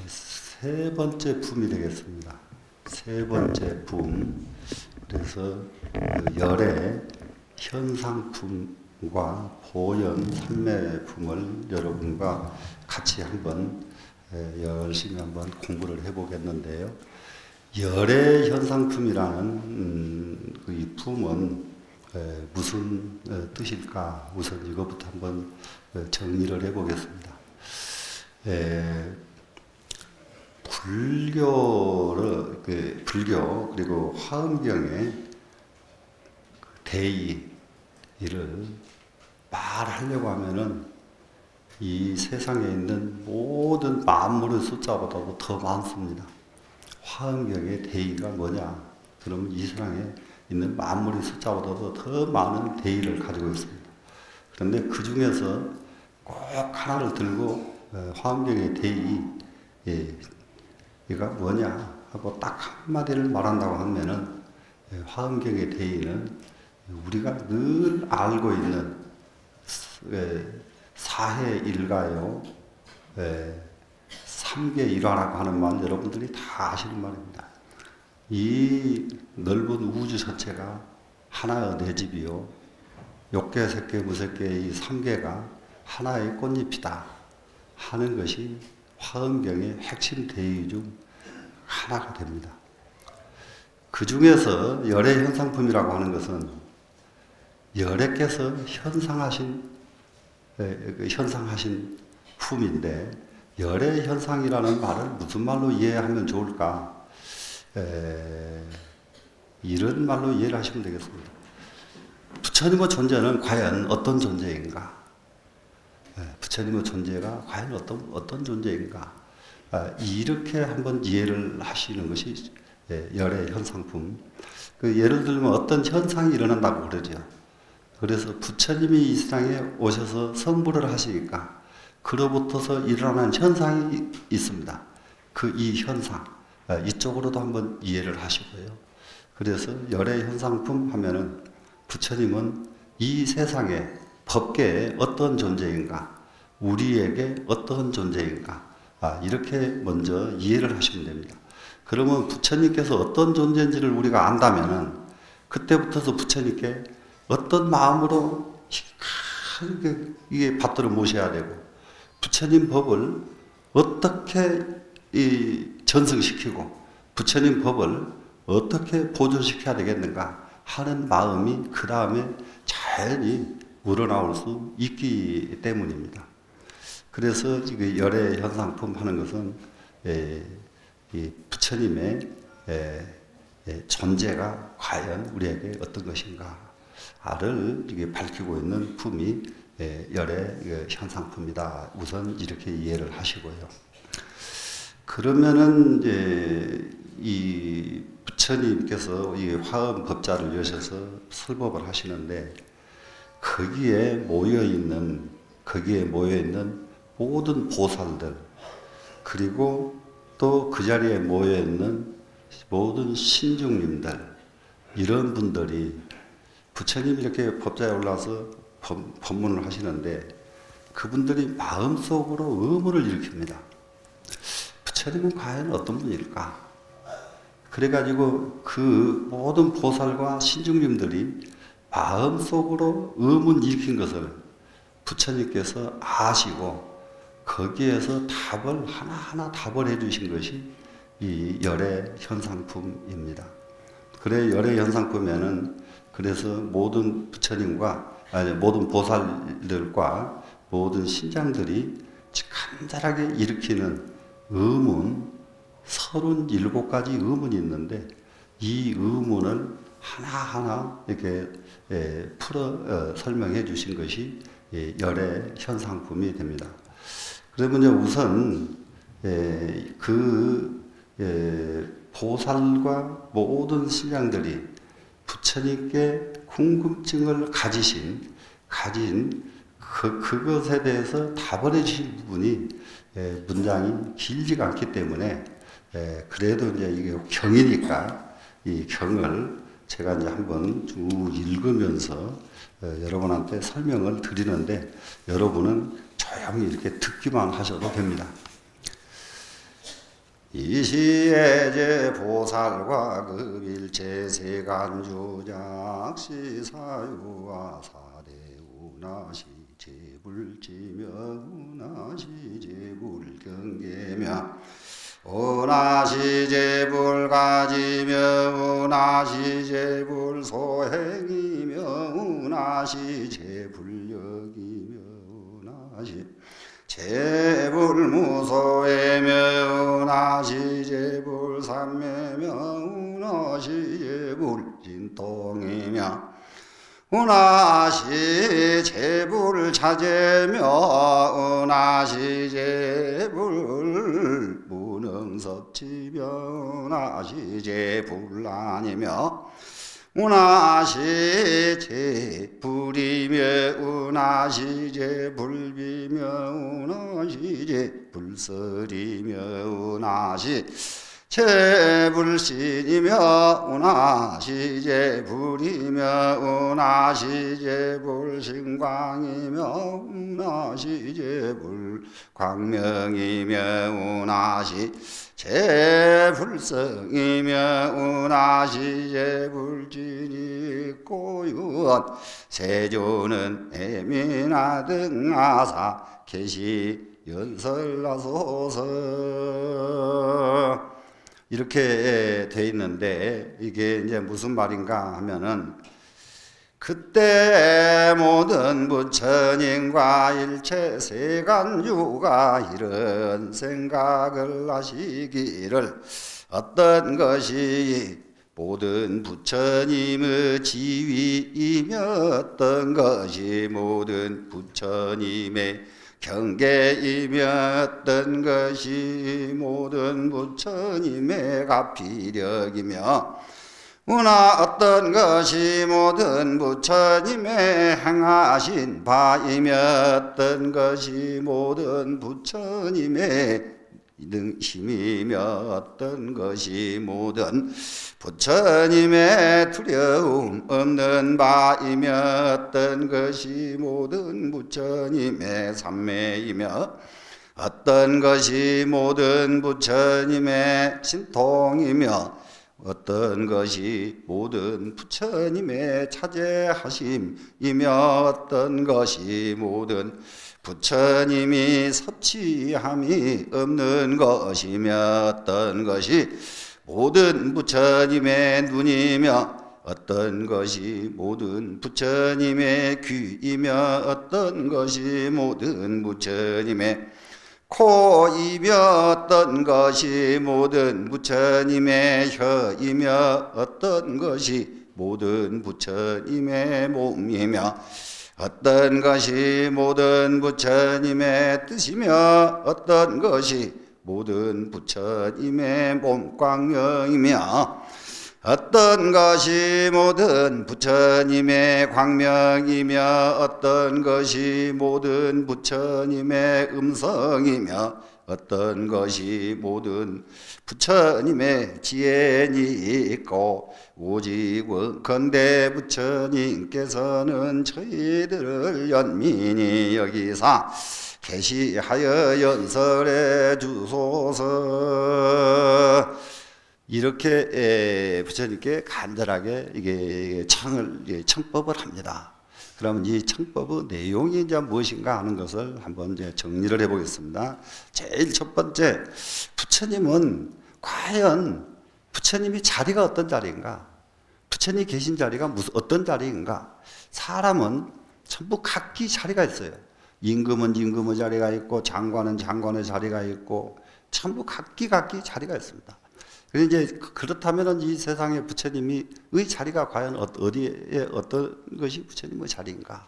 세 번째 품이 되겠습니다. 세 번째 품. 그래서 그 열의 현상품과 보현 삼매품을 여러분과 같이 한번 열심히 한번 공부를 해보겠는데요. 열의 현상품이라는 이 품은 무슨 뜻일까? 우선 이것부터 한번 정리를 해보겠습니다. 불교 그리고 화엄경의 대의를 말하려고 하면은 이 세상에 있는 모든 만물의 숫자보다도 더 많습니다. 화엄경의 대의가 뭐냐? 그러면 이 세상에 있는 만물의 숫자보다도 더 많은 대의를 가지고 있습니다. 그런데 그 중에서 꼭 하나를 들고 화엄경의 대의가 뭐냐 하고 딱 한마디를 말한다고 하면은 화엄경의 대의는 우리가 늘 알고 있는 사해일가요, 삼계일화라고 하는 말 여러분들이 다 아시는 말입니다. 이 넓은 우주 전체가 하나의 내 집이요, 욕계, 색계, 무색계 이 삼계가 하나의 꽃잎이다 하는 것이 화엄경의 핵심 대의 중 하나가 됩니다. 그 중에서 열의 현상품이라고 하는 것은 열애께서 현상하신 품인데, 열의 현상이라는 말을 무슨 말로 이해하면 좋을까? 이런 말로 이해를 하시면 되겠습니다. 부처님의 존재는 과연 어떤 존재인가? 부처님의 존재가 과연 어떤 존재인가? 이렇게 한번 이해를 하시는 것이 열의 현상품. 예를 들면 어떤 현상이 일어난다고 그러죠. 그래서 부처님이 이 세상에 오셔서 성불을 하시니까 그로부터서 일어나는 현상이 있습니다. 이 현상, 이쪽으로도 한번 이해를 하시고요. 그래서 열의 현상품 하면은 부처님은 이 세상에 법계에 어떤 존재인가, 우리에게 어떤 존재인가, 이렇게 먼저 이해를 하시면 됩니다. 그러면 부처님께서 어떤 존재인지를 우리가 안다면은 그때부터서 부처님께 어떤 마음으로 이게 받들어 모셔야 되고, 부처님 법을 어떻게 전승시키고 부처님 법을 어떻게 보존시켜야 되겠는가 하는 마음이 그 다음에 자연히 우러나올 수 있기 때문입니다. 그래서 열의 현상품 하는 것은 이 부처님의 존재가 과연 우리에게 어떤 것인가를 이게 밝히고 있는 품이 열의 현상품이다. 우선 이렇게 이해를 하시고요. 그러면은 이 부처님께서 이 화엄 법자를 여셔서 설법을 하시는데, 거기에 모여 있는 모든 보살들, 그리고 또 그 자리에 모여 있는 모든 신중님들, 이런 분들이 부처님이 이렇게 법자에 올라서 법문을 하시는데 그분들이 마음속으로 의문을 일으킵니다. 부처님은 과연 어떤 분일까? 그래가지고 그 모든 보살과 신중님들이 마음속으로 의문 일으킨 것을 부처님께서 아시고 거기에서 답을 하나하나 답을 해주신 것이 이 열의 현상품입니다. 그래 열의 현상품에는 그래서 모든 모든 보살들과 모든 신장들이 간절하게 일으키는 의문, 37가지 의문이 있는데 이 의문을 하나하나 이렇게 풀어 설명해 주신 것이 열의 현상품이 됩니다. 그러면 우선 보살과 모든 신장들이 부처님께 궁금증을 가진 그것에 대해서 답을 해주신 부분이 문장이 길지가 않기 때문에 그래도 이제 이게 경이니까 이 경을 제가 이제 한번 쭉 읽으면서 여러분한테 설명을 드리는데 여러분은 조용히 이렇게 듣기만 하셔도 됩니다. 이시에제 보살과 급일체 세간주작시 사유와 사대우나시 제불지며 우나시 제불경계며 우나시 제불가지며 우나시 제불소행이며 우나시 제불력이며 우나시 제불무소회며 우나시 제불삼매며 우나시 제불진통이며 우나시 제불차제며 우나시 제불무능섭지며 우나시 제불란이며 우나시 제불이며 우나시 제불비며 우나시 제불설이며 우나시 제불신이며 우나시 제불이며 우나시 제불신광이며 우나시 제불광명이며 우나시 제불성이며 우나시 제불진이 고유한 세조는 애민하 등아사 계시 연설하소서. 이렇게 돼 있는데 이게 이제 무슨 말인가 하면은 그때 모든 부처님과 일체 세간주가 이런 생각을 하시기를 어떤 것이 모든 부처님의 지위이며 어떤 것이 모든 부처님의 경계이며 어떤 것이 모든 부처님의 가피력이며 어떤 것이 모든 부처님의 행하신 바이며 어떤 것이 모든 부처님의 능심이며 어떤 것이 모든 부처님의 두려움 없는 바이며 어떤 것이 모든 부처님의 삼매이며 어떤 것이 모든 부처님의 신통이며 어떤 것이 모든 부처님의 차제하심이며 어떤 것이 모든 부처님이 섭취함이 없는 것이며 어떤 것이 모든 부처님의 눈이며 어떤 것이 모든 부처님의 귀이며 어떤 것이 모든 부처님의 코이며 어떤 것이 모든 부처님의 혀이며 어떤 것이 모든 부처님의 몸이며 어떤 것이 모든 부처님의 뜻이며 어떤 것이 모든 부처님의 몸광명이며 어떤 것이 모든 부처님의 광명이며 어떤 것이 모든 부처님의 음성이며 어떤 것이 모든 부처님의 지혜니 있고 오직 원컨대 부처님께서는 저희들을 연민히 여기사 계시하여 연설해 주소서. 이렇게 부처님께 간절하게 이게 청법을 합니다. 그러면 이 청법의 내용이 이제 무엇인가 하는 것을 한번 이제 정리를 해보겠습니다. 제일 첫 번째, 부처님은 과연 부처님이 자리가 어떤 자리인가? 부처님이 계신 자리가 어떤 자리인가? 사람은 전부 각기 자리가 있어요. 임금은 임금의 자리가 있고, 장관은 장관의 자리가 있고, 전부 각기 자리가 있습니다. 이제 그렇다면 이 세상의 부처님의 자리가 과연 어디에 어떤 것이 부처님의 자리인가?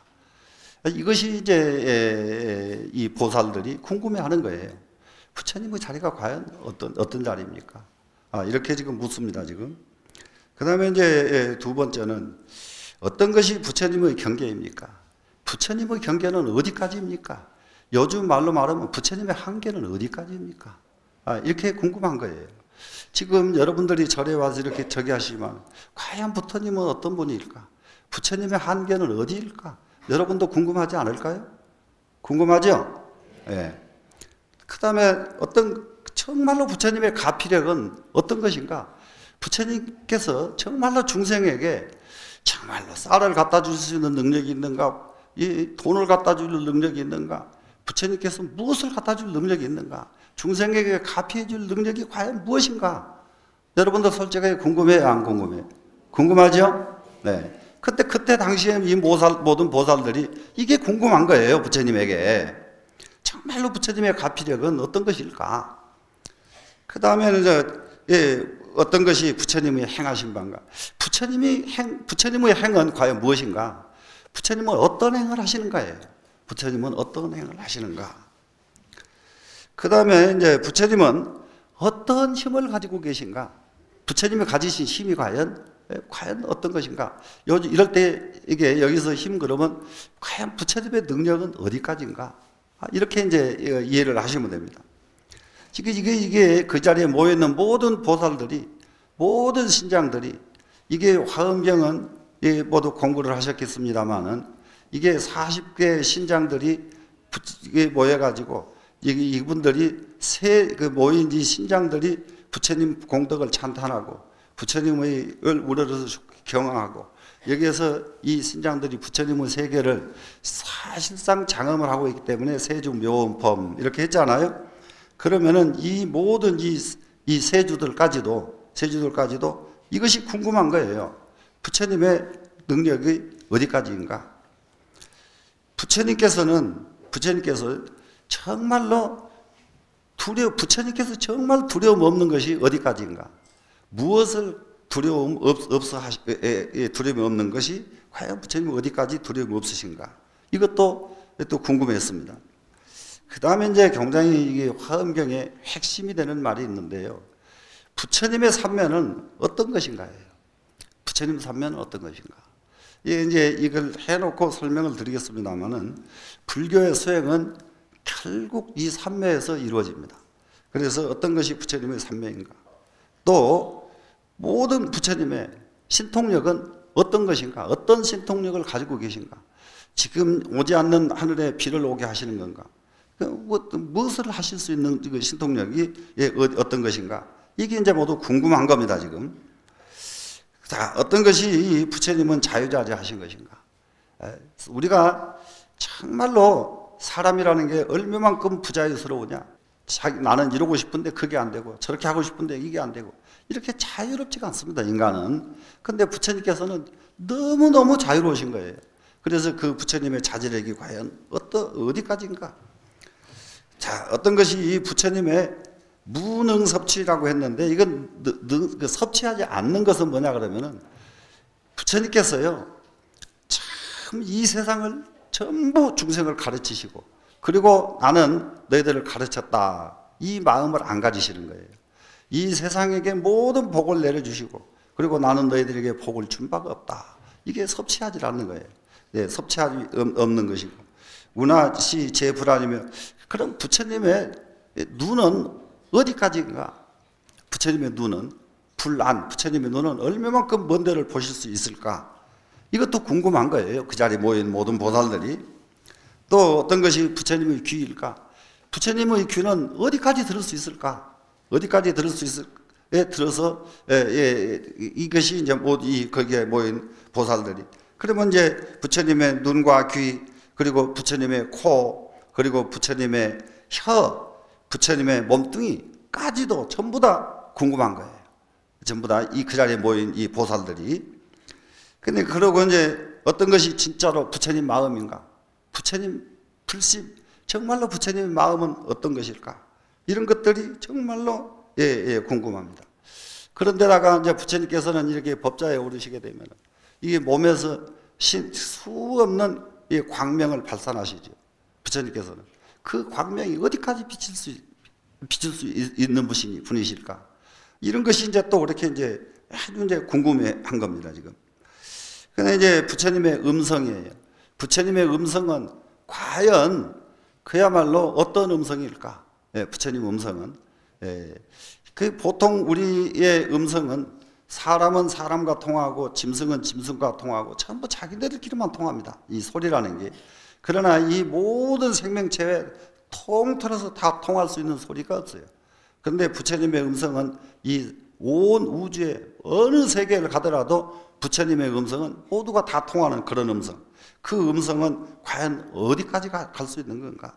이것이 이제 이 보살들이 궁금해하는 거예요. 부처님의 자리가 과연 어떤 자리입니까? 이렇게 지금 묻습니다, 지금. 그 다음에 이제 두 번째는 어떤 것이 부처님의 경계입니까? 부처님의 경계는 어디까지입니까? 요즘 말로 말하면 부처님의 한계는 어디까지입니까? 이렇게 궁금한 거예요. 지금 여러분들이 절에 와서 이렇게 저기 하시지만 과연 부처님은 어떤 분일까? 부처님의 한계는 어디일까? 여러분도 궁금하지 않을까요? 궁금하죠? 예. 그 다음에 정말로 부처님의 가피력은 어떤 것인가? 부처님께서 정말로 중생에게 정말로 쌀을 갖다 줄 수 있는 능력이 있는가? 이 돈을 갖다 줄 능력이 있는가? 부처님께서 무엇을 갖다 줄 능력이 있는가? 중생에게 가피해 줄 능력이 과연 무엇인가? 여러분도 솔직하게 궁금해요, 안 궁금해요? 궁금하죠? 네. 그때 당시에 이 모든 보살들이 이게 궁금한 거예요, 부처님에게. 정말로 부처님의 가피력은 어떤 것일까? 그 다음에는 어떤 것이 부처님이 행하신 바인가? 부처님의 행은 과연 무엇인가? 부처님은 어떤 행을 하시는가예요? 부처님은 어떤 행을 하시는가? 그 다음에 이제 부처님은 어떤 힘을 가지고 계신가? 부처님이 가지신 힘이 과연 어떤 것인가? 이럴 때 이게 여기서 힘 그러면 과연 부처님의 능력은 어디까지인가? 이렇게 이제 이해를 하시면 됩니다. 지금 이게 그 자리에 모여있는 모든 보살들이, 모든 신장들이, 이게 화엄경은 모두 공부를 하셨겠습니다만은, 이게 40개 신장들이 모여가지고, 이분들이 모인 이 신장들이 부처님 공덕을 찬탄하고, 부처님을 우러러서 경화하고, 여기에서 이 신장들이 부처님의 세계를 사실상 장엄을 하고 있기 때문에 세주묘음법 이렇게 했잖아요. 그러면은 이 모든 이 세주들까지도 이것이 궁금한 거예요. 부처님의 능력이 어디까지인가? 부처님께서 정말로 부처님께서 정말 두려움 없는 것이 어디까지인가? 무엇을 두려움이 없는 것이 과연 부처님 어디까지 두려움이 없으신가? 이것도 또 궁금했습니다. 그 다음에 이제 굉장히 이게 화엄경의 핵심이 되는 말이 있는데요. 부처님의 삼면은 어떤 것인가요? 부처님 삼면은 어떤 것인가? 이제 이걸 해놓고 설명을 드리겠습니다만은 불교의 수행은 결국 이 삼매에서 이루어집니다. 그래서 어떤 것이 부처님의 삼매인가? 또 모든 부처님의 신통력은 어떤 것인가? 어떤 신통력을 가지고 계신가? 지금 오지 않는 하늘에 비를 오게 하시는 건가? 무엇을 하실 수 있는 신통력이 어떤 것인가? 이게 이제 모두 궁금한 겁니다, 지금. 자, 어떤 것이 부처님은 자유자재하신 것인가? 우리가 정말로 사람이라는 게 얼마만큼 부자유스러우냐? 나는 이러고 싶은데 그게 안 되고, 저렇게 하고 싶은데 이게 안 되고, 이렇게 자유롭지가 않습니다, 인간은. 근데 부처님께서는 너무너무 자유로우신 거예요. 그래서 그 부처님의 자제력이 과연 어디까지인가? 자, 어떤 것이 이 부처님의 무능섭취라고 했는데, 이건 섭취하지 않는 것은 뭐냐 그러면은, 부처님께서요, 참 이 세상을 전부 중생을 가르치시고, 그리고 나는 너희들을 가르쳤다, 이 마음을 안 가지시는 거예요. 이 세상에게 모든 복을 내려주시고, 그리고 나는 너희들에게 복을 준 바가 없다. 이게 섭취하지 않는 거예요. 네, 섭취하지 없는 것이고, 운하시 제불안이며, 그럼 부처님의 눈은 어디까지인가? 부처님의 눈은 불안, 부처님의 눈은 얼마만큼 먼 데를 보실 수 있을까? 이것도 궁금한 거예요. 그 자리에 모인 모든 보살들이. 또 어떤 것이 부처님의 귀일까? 부처님의 귀는 어디까지 들을 수 있을까? 어디까지 들을 수 있을까? 들어서 이것이 이제 거기에 모인 보살들이. 그러면 이제 부처님의 눈과 귀, 그리고 부처님의 코, 그리고 부처님의 혀, 부처님의 몸뚱이까지도 전부 다 궁금한 거예요. 전부 다 그 자리에 모인 이 보살들이. 근데 그러고 이제 어떤 것이 진짜로 부처님 마음인가? 부처님 불심, 정말로 부처님의 마음은 어떤 것일까? 이런 것들이 정말로 궁금합니다. 그런데다가 이제 부처님께서는 이렇게 법좌에 오르시게 되면 이게 몸에서 수 없는 이 광명을 발산하시죠. 부처님께서는 그 광명이 어디까지 비칠 수 있는 분이실까? 이런 것이 이제 또 그렇게 이제 아주 이제 궁금해한 겁니다, 지금. 근데 이제 부처님의 음성이에요. 부처님의 음성은 과연 그야말로 어떤 음성일까? 부처님 음성은. 그 보통 우리의 음성은 사람은 사람과 통하고 짐승은 짐승과 통하고 전부 자기네들끼리만 통합니다. 이 소리라는 게. 그러나 이 모든 생명체에 통틀어서 다 통할 수 있는 소리가 없어요. 그런데 부처님의 음성은 이 온 우주의 어느 세계를 가더라도 부처님의 음성은 모두가 다 통하는 그런 음성. 그 음성은 과연 어디까지 갈 수 있는 건가?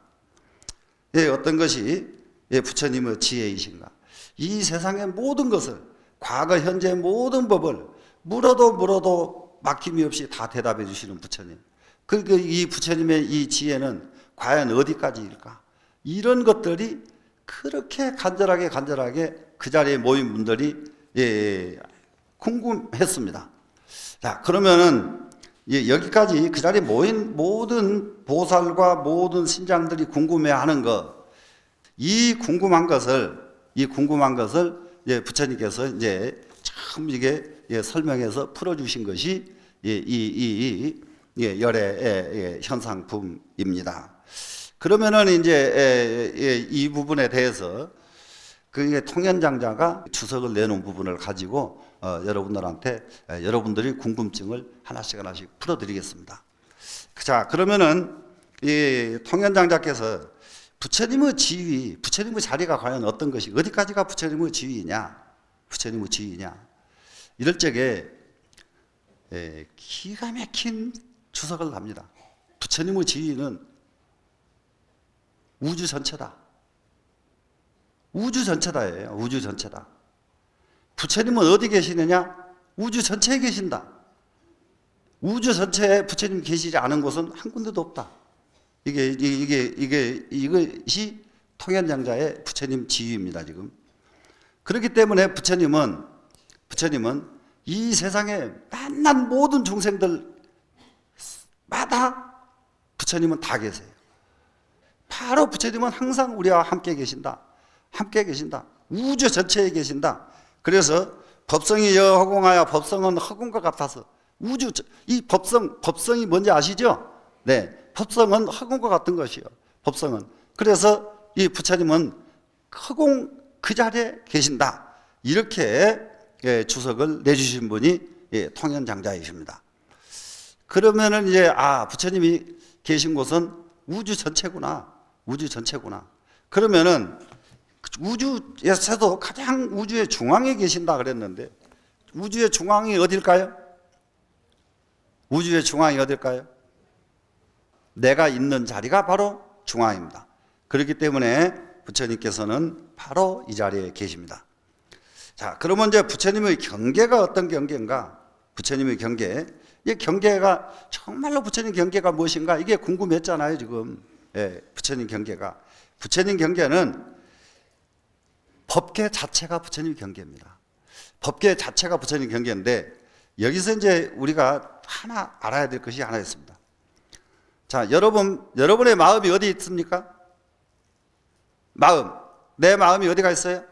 예, 어떤 것이 부처님의 지혜이신가? 이 세상의 모든 것을, 과거 현재 모든 법을 물어도 막힘이 없이 다 대답해 주시는 부처님. 그러니까 이 부처님의 이 지혜는 과연 어디까지일까? 이런 것들이 그렇게 간절하게 그 자리에 모인 분들이 궁금했습니다. 자, 그러면은 여기까지 그 자리에 모인 모든 보살과 모든 신장들이 궁금해하는 것, 이 궁금한 것을 부처님께서 이제 참 이게 설명해서 풀어주신 것이 이 열의 현상품입니다. 그러면은 이제 이 부분에 대해서 그 통연장자가 주석을 내놓은 부분을 가지고 여러분들한테 여러분들이 궁금증을 하나씩 풀어드리겠습니다. 자, 그러면은 이 통연장자께서 부처님의 지위, 부처님의 자리가 과연 어떤 것이, 어디까지가 부처님의 지위냐, 이럴 적에 기가 막힌 주석을 합니다. 부처님의 지위는 우주 전체다. 우주 전체다예요. 우주 전체다. 부처님은 어디 계시느냐? 우주 전체에 계신다. 우주 전체에 부처님 계시지 않은 곳은 한 군데도 없다. 이것이 통연장자의 부처님 지위입니다, 지금. 그렇기 때문에 부처님은 이 세상에 만난 모든 중생들마다 부처님은 다 계세요. 바로 부처님은 항상 우리와 함께 계신다. 우주 전체에 계신다. 그래서 법성이 여허공하여 법성은 허공과 같아서 이 법성이 뭔지 아시죠? 네. 법성은 허공과 같은 것이요. 법성은. 그래서 이 부처님은 허공 그 자리에 계신다. 이렇게 주석을 내주신 분이 통연장자이십니다. 그러면은 이제 부처님이 계신 곳은 우주 전체구나. 그러면은 우주에서도 가장 우주의 중앙에 계신다 그랬는데 우주의 중앙이 어딜까요? 내가 있는 자리가 바로 중앙입니다. 그렇기 때문에 부처님께서는 바로 이 자리에 계십니다. 자, 그러면 이제 부처님의 경계가 어떤 경계인가? 부처님의 경계. 이 경계가 정말로 부처님 경계가 무엇인가? 이게 궁금했잖아요, 지금. 부처님 경계가. 부처님 경계는 법계 자체가 부처님 경계입니다. 법계 자체가 부처님 경계인데 여기서 이제 우리가 하나 알아야 될 것이 하나 있습니다. 자, 여러분의 마음이 어디 있습니까? 내 마음이 어디가 있어요?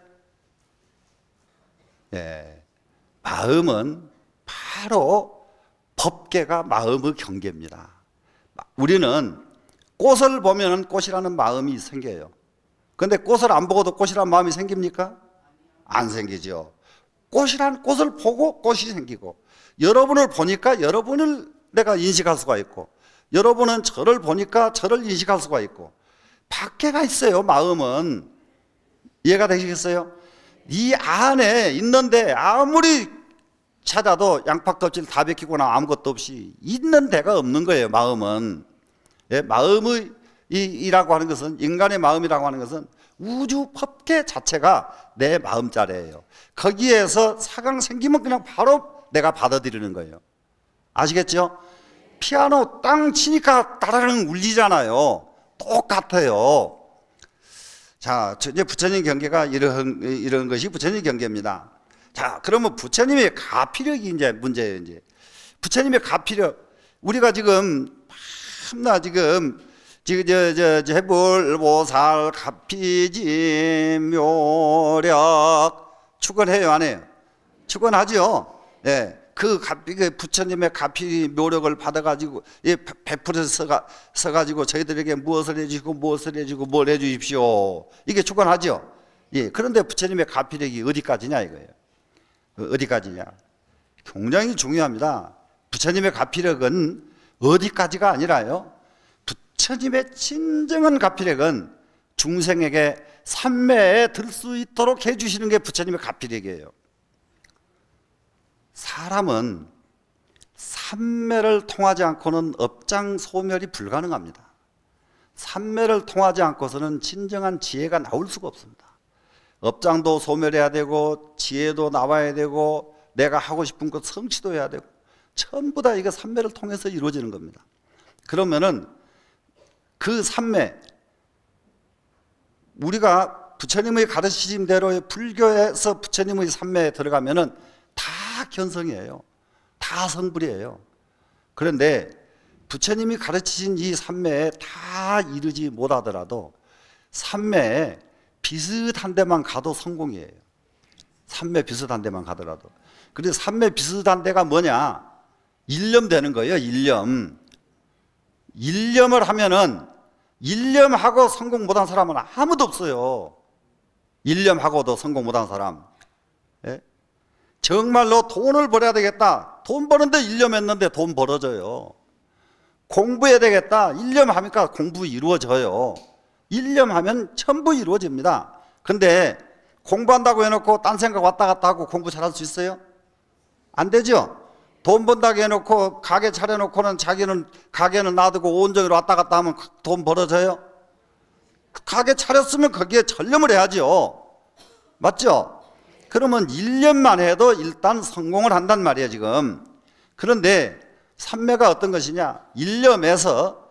마음은 바로 법계가 마음의 경계입니다. 우리는 꽃을 보면 꽃이라는 마음이 생겨요. 그런데 꽃을 안 보고도 꽃이라는 마음이 생깁니까? 안 생기죠. 꽃을 보고 꽃이 생기고, 여러분을 보니까 여러분을 내가 인식할 수가 있고, 여러분은 저를 보니까 저를 인식할 수가 있고, 밖에가 있어요. 마음은. 이해가 되시겠어요? 이 안에 있는데 아무리 찾아도 양파 껍질 다 벗기거나 아무것도 없이 있는 데가 없는 거예요. 마음은. 마음의 이라고 하는 것은, 인간의 마음이라고 하는 것은 우주 법계 자체가 내 마음자리예요. 거기에서 사강 생기면 그냥 바로 내가 받아들이는 거예요. 아시겠죠? 피아노 땅 치니까 따라랑 울리잖아요. 똑같아요. 자, 이제 부처님 경계가 이런 것이 부처님 경계입니다. 자, 그러면 부처님의 가피력이 이제 문제예요. 이제 부처님의 가피력, 우리가 지금 해불보살 가피지 묘력 축원해요, 안 해요? 축원하죠. 그 부처님의 가피 묘력을 받아가지고 베풀어서 써가지고 저희들에게 무엇을 해주시고 뭘 해주십시오. 이게 축원하죠. 그런데 부처님의 가피력이 어디까지냐 이거예요. 어디까지냐? 굉장히 중요합니다. 부처님의 가피력은 어디까지가 아니라요. 부처님의 진정한 가피력은 중생에게 삼매에 들 수 있도록 해주시는 게 부처님의 가피력이에요. 사람은 삼매를 통하지 않고는 업장 소멸이 불가능합니다. 삼매를 통하지 않고서는 진정한 지혜가 나올 수가 없습니다. 업장도 소멸해야 되고 지혜도 나와야 되고 내가 하고 싶은 것 성취도 해야 되고 전부 다 이게 삼매를 통해서 이루어지는 겁니다. 그러면은 그 삼매, 우리가 부처님의 가르치심대로 불교에서 부처님의 삼매에 들어가면은 다 견성이에요. 다 성불이에요. 그런데 부처님이 가르치신 이 삼매에 다 이르지 못하더라도 삼매에 비슷한 데만 가도 성공이에요. 삼매 비슷한 데만 가더라도. 그런데 삼매 비슷한 데가 뭐냐? 일념 되는 거예요. 일념. 일념을 하면은 일념하고 성공 못한 사람은 아무도 없어요. 일념하고도 성공 못한 사람. 예? 정말로 돈을 벌어야 되겠다. 돈 버는데 일념했는데 돈 벌어져요. 공부해야 되겠다. 일념하니까 공부 이루어져요. 일념하면 전부 이루어집니다. 근데 공부한다고 해놓고 딴 생각 왔다 갔다 하고 공부 잘할 수 있어요? 안 되죠? 돈 번다고 해놓고 가게 차려놓고는 자기는 가게는 놔두고 온종일 왔다 갔다 하면 돈 벌어져요? 가게 차렸으면 거기에 전념을 해야죠. 맞죠? 그러면 1년만 해도 일단 성공을 한단 말이에요 지금. 그런데 삼매가 어떤 것이냐? 일념에서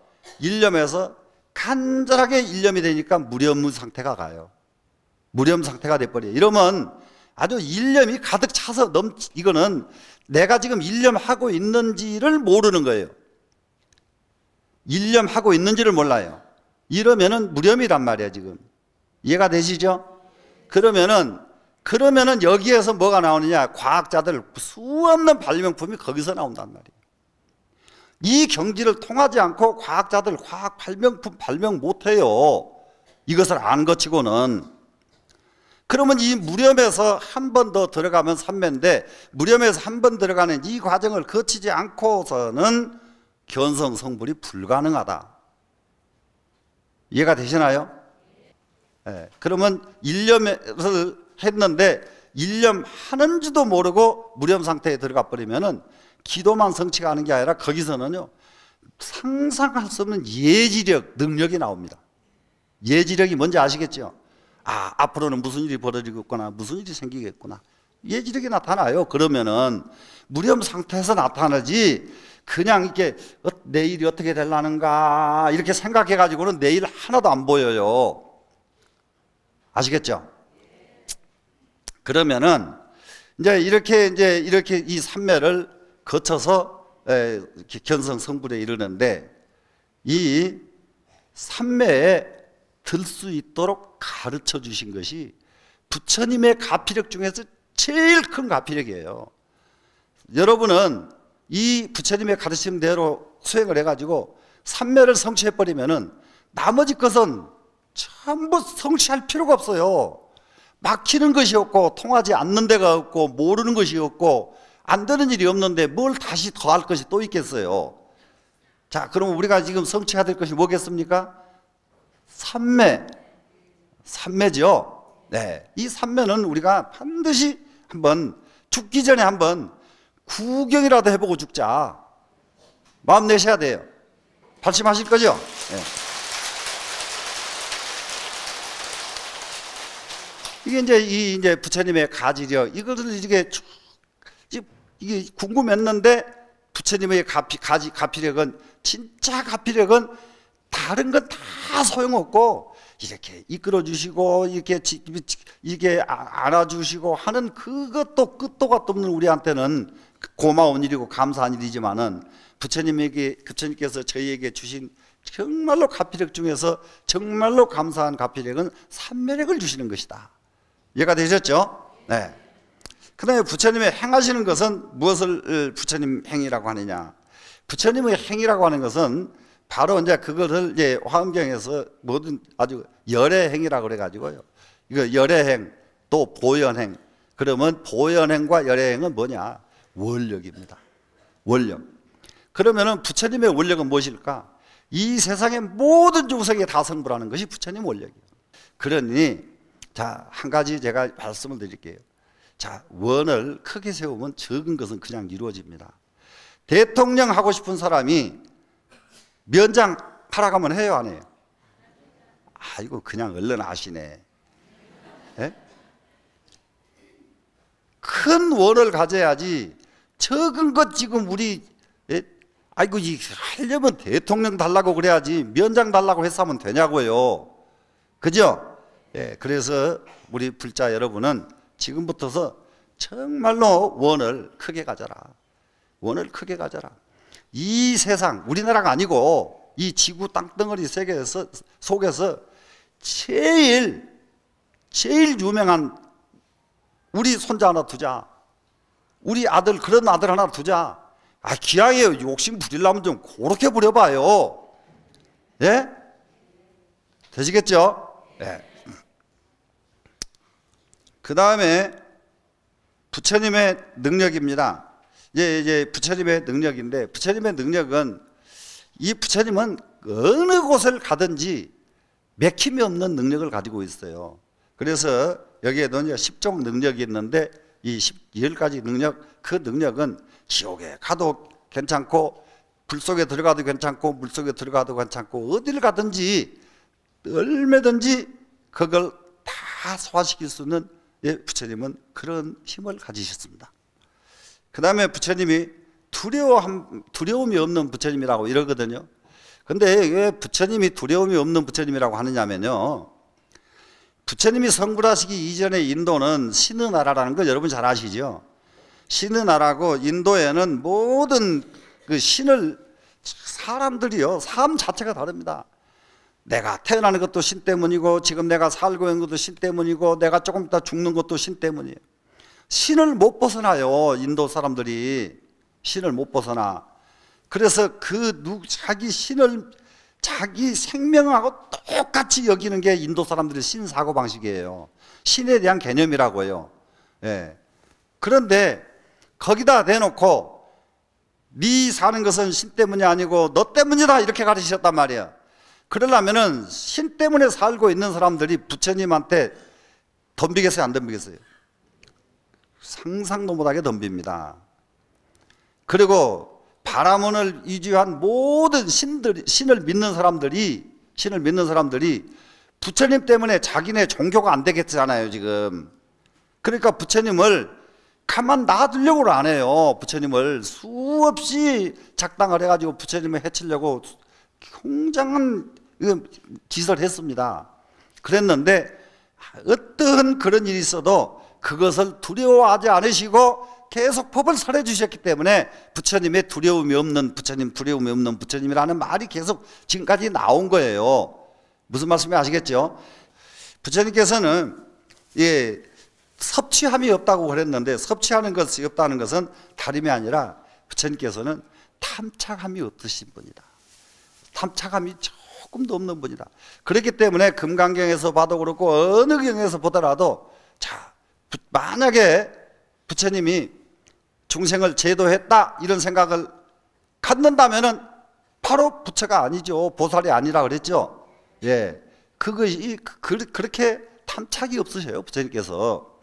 간절하게 일념이 되니까 무념 상태가 가요. 무념 상태가 돼버려요. 이러면 아주 일념이 가득 차서 이거는 내가 지금 일념하고 있는지를 모르는 거예요. 일념하고 있는지를 몰라요. 이러면은 무념이란 말이에요 지금. 이해가 되시죠? 그러면은 여기에서 뭐가 나오느냐? 과학자들 수없는 발명품이 거기서 나온단 말이에요. 이 경지를 통하지 않고 과학자들 과학 발명품 발명 못해요. 이것을 안 거치고는. 그러면 이 무념에서 한 번 더 들어가면 삼매인데 무념에서 한 번 들어가는 이 과정을 거치지 않고서는 견성 성불이 불가능하다. 이해가 되시나요? 네. 그러면 일념을 했는데 일념하는지도 모르고 무념 상태에 들어가 버리면은 기도만 성취가 하는 게 아니라 거기서는요 상상할 수 없는 예지력, 능력이 나옵니다. 예지력이 뭔지 아시겠죠? 아, 앞으로는 무슨 일이 벌어지겠구나, 무슨 일이 생기겠구나. 예지력이 나타나요. 그러면은 무념 상태에서 나타나지 그냥 이렇게 내일이 어떻게 되려는가 이렇게 생각해 가지고는 내일 하나도 안 보여요. 아시겠죠? 그러면은 이제 이렇게 이 삼매를 거쳐서 견성 성불에 이르는데 이 삼매에 들 수 있도록 가르쳐 주신 것이 부처님의 가피력 중에서 제일 큰 가피력이에요. 여러분은 이 부처님의 가르침대로 수행을 해가지고 삼매를 성취해버리면은 나머지 것은 전부 성취할 필요가 없어요. 막히는 것이 없고 통하지 않는 데가 없고 모르는 것이 없고 안 되는 일이 없는데 뭘 다시 더 할 것이 또 있겠어요. 자, 그럼 우리가 지금 성취해야 될 것이 뭐겠습니까? 삼매죠. 네, 이 삼매는 우리가 반드시 한번 죽기 전에 한번 구경이라도 해보고 죽자. 마음 내셔야 돼요. 발심하실 거죠? 네. 이게 이제 부처님의 가지력, 이거를 이게 궁금했는데 부처님의 가피력은 진짜 가피력은 다른 건 다 소용없고 이렇게 이끌어 주시고 이렇게 안아주시고 하는 그것도 끝도 가 없는 우리한테는 고마운 일이고 감사한 일이지만은 부처님께서 저희에게 주신 정말로 가피력 중에서 정말로 감사한 가피력은 삼매력을 주시는 것이다. 이해가 되셨죠? 네. 그 다음에 부처님의 행하시는 것은 무엇을 부처님 행이라고 하느냐? 부처님의 행이라고 하는 것은 바로 이제 그것을 이제 화엄경에서 모든 아주 열애행이라고 그래가지고요. 이거 열애행 또 보연행. 그러면 보연행과 열애행은 뭐냐? 원력입니다. 원력. 그러면은 부처님의 원력은 무엇일까? 이 세상의 모든 중생에 다 성불하는 것이 부처님 원력이에요. 그러니 자, 한 가지 제가 말씀을 드릴게요. 자, 원을 크게 세우면 적은 것은 그냥 이루어집니다. 대통령 하고 싶은 사람이 면장 하라고 하면 해요, 안 해요? 아이고, 그냥 얼른 아시네. 예? 큰 원을 가져야지. 적은 것 지금 우리, 예? 아이고, 하려면 대통령 달라고 그래야지 면장 달라고 했으면 되냐고요. 그죠? 예, 그래서 우리 불자 여러분은 지금부터서 정말로 원을 크게 가져라. 원을 크게 가져라. 이 세상, 우리나라가 아니고 이 지구 땅덩어리 세계에서 속에서 제일 유명한 우리 손자 하나 두자. 우리 아들, 그런 아들 하나 두자. 아, 기왕에 욕심 부리려면 좀 그렇게 부려봐요. 예? 되시겠죠? 예. 그 다음에 부처님의 능력입니다. 이제 부처님의 능력인데, 부처님의 능력은, 이 부처님은 어느 곳을 가든지 맥힘이 없는 능력을 가지고 있어요. 그래서 여기에도 이제 10종 능력이 있는데, 이 10가지 능력, 그 능력은 지옥에 가도 괜찮고, 불 속에 들어가도 괜찮고, 물 속에 들어가도 괜찮고, 어디를 가든지 얼마든지 그걸 다 소화시킬 수 있는, 예, 부처님은 그런 힘을 가지셨습니다. 그 다음에 부처님이 두려움이 없는 부처님이라고 이러거든요. 근데 왜 부처님이 두려움이 없는 부처님이라고 하느냐면요, 부처님이 성불하시기 이전에 인도는 신의 나라라는 거 여러분 잘 아시죠? 신의 나라고, 인도에는 모든 그 신을, 사람들이요, 삶 자체가 다릅니다. 내가 태어나는 것도 신 때문이고, 지금 내가 살고 있는 것도 신 때문이고, 내가 조금 있다 죽는 것도 신 때문이에요. 신을 못 벗어나요. 인도 사람들이 신을 못 벗어나. 그래서 자기 신을 자기 생명하고 똑같이 여기는 게 인도 사람들의 신 사고방식이에요. 신에 대한 개념이라고요. 예. 그런데 거기다 대놓고 네 사는 것은 신 때문이 아니고 너 때문이다 이렇게 가르치셨단 말이에요. 그러려면은 신 때문에 살고 있는 사람들이 부처님한테 덤비겠어요, 안 덤비겠어요? 상상도 못하게 덤빕니다. 그리고 바라문을 이주한 모든 신을 믿는 사람들이 부처님 때문에 자기네 종교가 안 되겠잖아요, 지금. 그러니까 부처님을 가만 놔두려고 안 해요. 부처님을 수없이 작당을 해가지고 부처님을 해치려고 굉장한 짓을 했습니다. 그랬는데 어떤 그런 일이 있어도 그것을 두려워하지 않으시고 계속 법을 설해 주셨기 때문에 부처님의 두려움이 없는 부처님이라는 말이 계속 지금까지 나온 거예요. 무슨 말씀인지 아시겠죠? 부처님께서는 섭취함이 없다고 그랬는데, 섭취하는 것이 없다는 것은 다름이 아니라 부처님께서는 탐착함이 없으신 분이다. 탐착함이 조금도 없는 분이다. 그렇기 때문에 금강경에서 봐도 그렇고 어느 경에서 보더라도, 자, 만약에 부처님이 중생을 제도했다 이런 생각을 갖는다면은 바로 부처가 아니죠. 보살이 아니라 그랬죠. 예, 그것이 그렇게 탐착이 없으셔요, 부처님께서.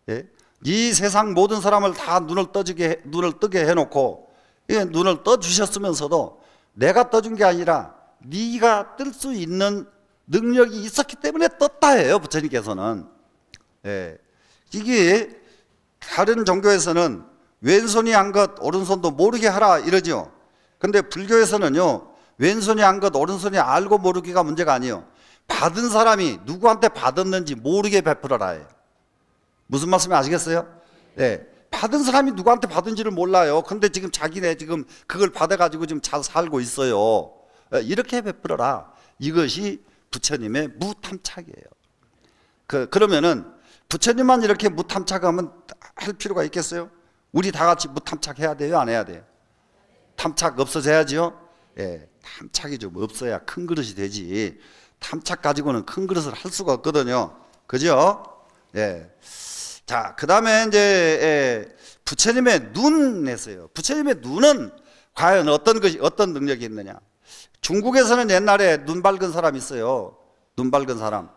예? 이 세상 모든 사람을 다 눈을 뜨게 해놓고, 예, 눈을 떠 주셨으면서도 내가 떠준 게 아니라 네가 뜰 수 있는 능력이 있었기 때문에 떴다 해요, 부처님께서는. 예. 이게 다른 종교에서는 왼손이 한 것 오른손도 모르게 하라 이러죠. 근데 불교에서는요, 왼손이 한 것 오른손이 알고 모르기가 문제가 아니에요. 받은 사람이 누구한테 받았는지 모르게 베풀어라 해요. 무슨 말씀인지 아시겠어요? 네. 받은 사람이 누구한테 받은지를 몰라요. 근데 지금 자기네 지금 그걸 받아가지고 지금 잘 살고 있어요. 이렇게 베풀어라. 이것이 부처님의 무탐착이에요. 그러면은 부처님만 이렇게 무탐착하면 할 필요가 있겠어요? 우리 다 같이 무탐착해야 돼요? 안 해야 돼요? 탐착 없어져야지요? 예, 탐착이 좀 없어야 큰 그릇이 되지. 탐착 가지고는 큰 그릇을 할 수가 없거든요. 그죠? 예. 자, 그 다음에 이제 부처님의 눈에서요. 부처님의 눈은 과연 어떤 능력이 있느냐? 중국에서는 옛날에 눈 밝은 사람 있어요. 눈 밝은 사람.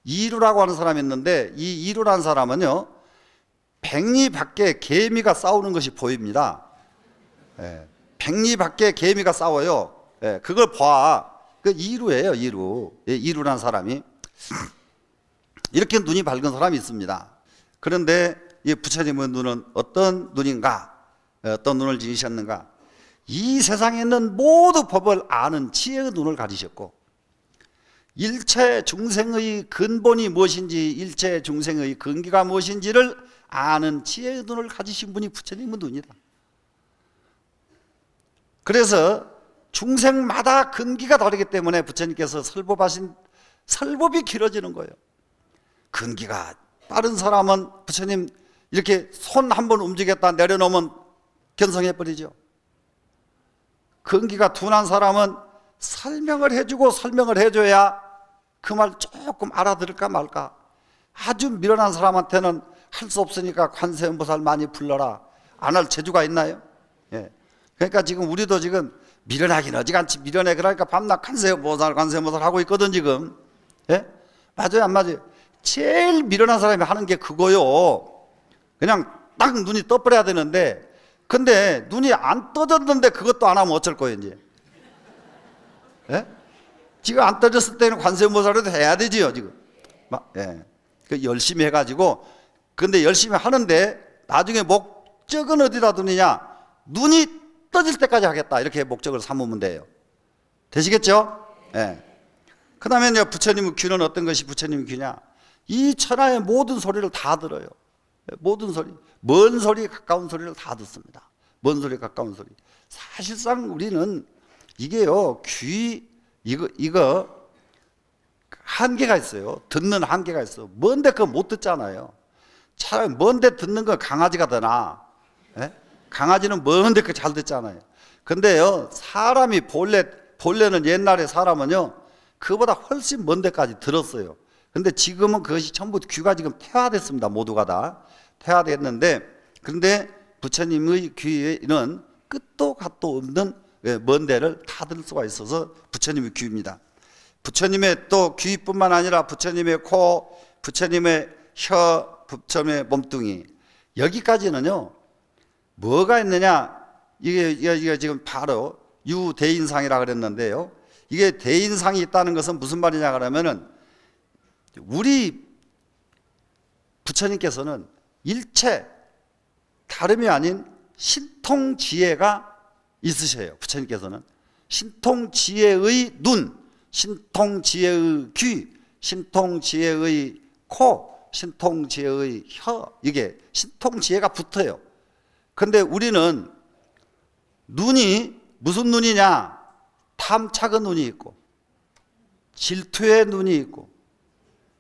이루라고 하는 사람이 있는데 이 이루라는 사람은요, 백리 밖에 개미가 싸우는 것이 보입니다. 예, 백리 밖에 개미가 싸워요. 예, 그걸 봐. 그 이루예요, 이루. 예, 이루라는 사람이. 이렇게 눈이 밝은 사람이 있습니다. 그런데 이 부처님의 눈은 어떤 눈인가? 어떤 눈을 지니셨는가? 이 세상에 있는 모든 법을 아는 지혜의 눈을 가지셨고, 일체 중생의 근본이 무엇인지, 일체 중생의 근기가 무엇인지를 아는 지혜의 눈을 가지신 분이 부처님의 눈이다. 그래서 중생마다 근기가 다르기 때문에 부처님께서 설법하신 설법이 길어지는 거예요. 근기가 빠른 사람은 부처님 이렇게 손 한번 움직였다 내려놓으면 견성해버리죠. 근기가 둔한 사람은 설명을 해주고 설명을 해줘야 그 말 조금 알아들을까 말까. 아주 미련한 사람한테는 할 수 없으니까 관세음보살 많이 불러라. 안 할 재주가 있나요? 예. 그러니까 지금 우리도 지금 미련하긴 어지간치 미련해. 그러니까 밤낮 관세음보살 하고 있거든 지금. 예? 맞아요 안 맞아요? 제일 미련한 사람이 하는 게 그거요. 그냥 딱 눈이 떠버려야 되는데, 근데 눈이 안 떠졌는데 그것도 안 하면 어쩔 거예요 이제? 예? 지금 안 떠졌을 때는 관세음보살도 해야 되지요 지금. 예. 열심히 해가지고, 근데 열심히 하는데 나중에 목적은 어디다 두느냐? 눈이 떠질 때까지 하겠다, 이렇게 목적을 삼으면 돼요. 되시겠죠? 예. 그 다음에 이제 부처님의 귀는 어떤 것이 부처님의 귀냐? 이 천하의 모든 소리를 다 들어요. 모든 소리, 먼 소리 가까운 소리를 다 듣습니다. 먼 소리 가까운 소리. 사실상 우리는 이게요, 귀 이거 한계가 있어요. 듣는 한계가 있어. 먼데 그거 못 듣잖아요. 차라리 먼데 듣는 건 강아지가 더 나아. 예? 강아지는 먼데 그 잘 듣잖아요. 근데요, 사람이 본래는 옛날에 사람은요, 그보다 훨씬 먼 데까지 들었어요. 근데 지금은 그것이 전부 귀가 지금 퇴화됐습니다. 모두가 다 퇴화됐는데, 그런데 부처님의 귀에는 끝도 갓도 없는 먼 데를 다 들을 수가 있어서 부처님의 귀입니다. 부처님의 또 귀뿐만 아니라 부처님의 코, 부처님의 혀, 부처님의 몸뚱이, 여기까지는요 뭐가 있느냐? 이게 지금 바로 유대인상이라 그랬는데요, 이게 대인상이 있다는 것은 무슨 말이냐 그러면은, 우리 부처님께서는 일체 다름이 아닌 신통지혜가 있으셔요. 부처님께서는 신통지혜의 눈, 신통지혜의 귀, 신통지혜의 코, 신통지혜의 혀, 이게 신통지혜가 붙어요. 근데 우리는 눈이 무슨 눈이냐? 탐착의 눈이 있고, 질투의 눈이 있고,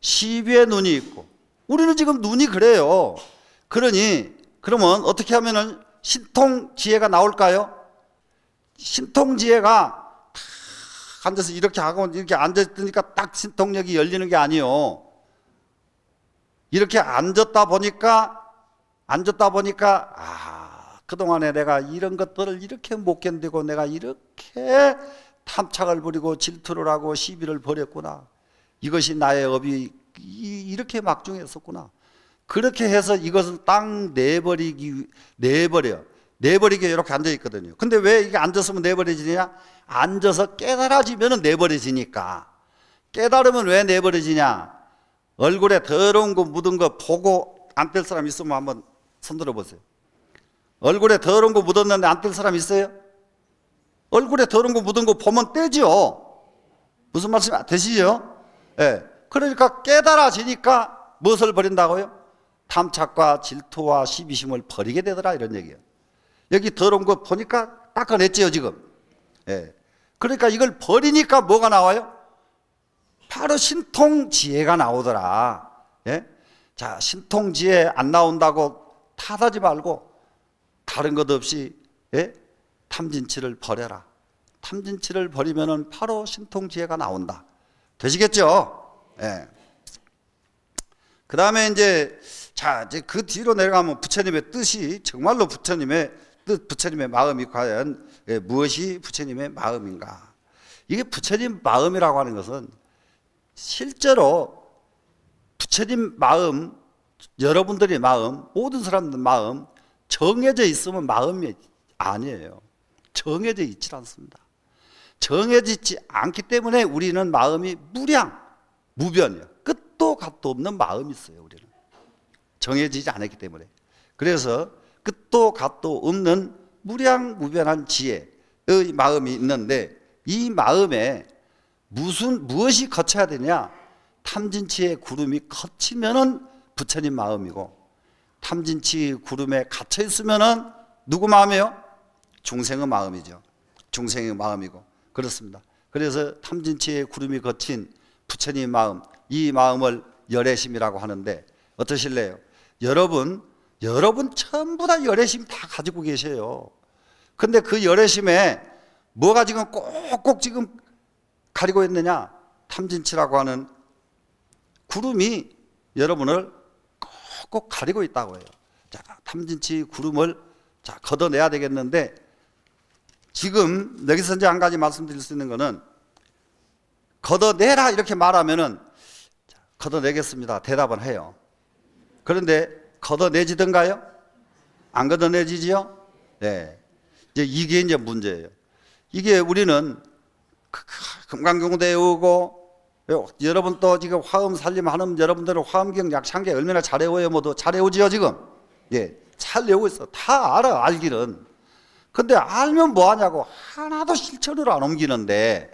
시비의 눈이 있고, 우리는 지금 눈이 그래요. 그러면 어떻게 하면은 신통지혜가 나올까요? 신통지혜가 탁 앉아서 이렇게 하고 이렇게 앉았으니까 딱 신통력이 열리는 게 아니에요. 이렇게 앉았다 보니까 그동안에 내가 이런 것들을 이렇게 못 견디고 내가 이렇게 탐착을 부리고 질투를 하고 시비를 벌였구나. 이것이 나의 업이 이렇게 막중했었구나. 그렇게 해서 이것을 딱 내버리게 이렇게 앉아 있거든요. 근데 왜 이게 앉았으면 내버려지냐? 앉아서 깨달아지면 내버려지니까. 깨달으면 왜 내버려지냐? 얼굴에 더러운 거 묻은 거 보고 안 뗄 사람 있으면 한번 손들어 보세요. 얼굴에 더러운 거 묻었는데 안 뗄 사람 있어요? 얼굴에 더러운 거 묻은 거 보면 떼죠. 무슨 말씀 되시죠? 예. 그러니까 깨달아지니까 무엇을 버린다고요? 탐착과 질투와 시비심을 버리게 되더라, 이런 얘기예요. 여기 더러운 거 보니까 닦아냈지요 지금. 예. 그러니까 이걸 버리니까 뭐가 나와요? 바로 신통지혜가 나오더라. 예? 자, 신통지혜 안 나온다고 탓하지 말고 다른 것 없이, 예? 탐진치를 버려라. 탐진치를 버리면은 바로 신통지혜가 나온다. 되시겠죠? 예. 그 다음에 이제 그 뒤로 내려가면 부처님의 뜻이 정말로 부처님의 뜻, 부처님의 마음이 과연 무엇이 부처님의 마음인가? 이게 부처님 마음이라고 하는 것은 실제로 부처님 마음, 여러분들의 마음, 모든 사람들 마음 정해져 있으면 마음이 아니에요. 정해져 있지 않습니다. 정해지지 않기 때문에 우리는 마음이 무량, 무변이에요. 끝도 갓도 없는 마음이 있어요. 우리는 정해지지 않았기 때문에. 그래서 끝도 갓도 없는 무량 무변한 지혜의 마음이 있는데, 이 마음에 무엇이 거쳐야 되냐? 탐진치의 구름이 거치면은 부처님 마음이고, 탐진치 구름에 갇혀 있으면은 누구 마음이에요? 중생의 마음이죠. 중생의 마음이고, 그렇습니다. 그래서 탐진치의 구름이 거친 부처님 마음, 이 마음을 열애심이라고 하는데, 어떠실래요? 여러분 전부 다 열애심 다 가지고 계세요. 근데 그 열애심에 뭐가 지금 꼭꼭 지금 가리고 있느냐? 탐진치라고 하는 구름이 여러분을 꼭꼭 가리고 있다고 해요. 자, 탐진치 구름을 자, 걷어내야 되겠는데, 지금 여기서 이제 한 가지 말씀드릴 수 있는 거는, 걷어내라 이렇게 말하면은 걷어내겠습니다. 대답은 해요. 그런데 걷어내지던가요? 안 걷어내지지요? 네. 이게 이제 문제예요. 이게 우리는 금강경대 오고, 여러분 또 지금 화음 살림 하는 여러분들은 화음경 약창계 얼마나 잘 외워요? 모두 잘 외우지요 지금? 예, 잘 외우고 있어. 다 알아, 알기는. 근데 알면 뭐 하냐고. 하나도 실천으로 안 옮기는데,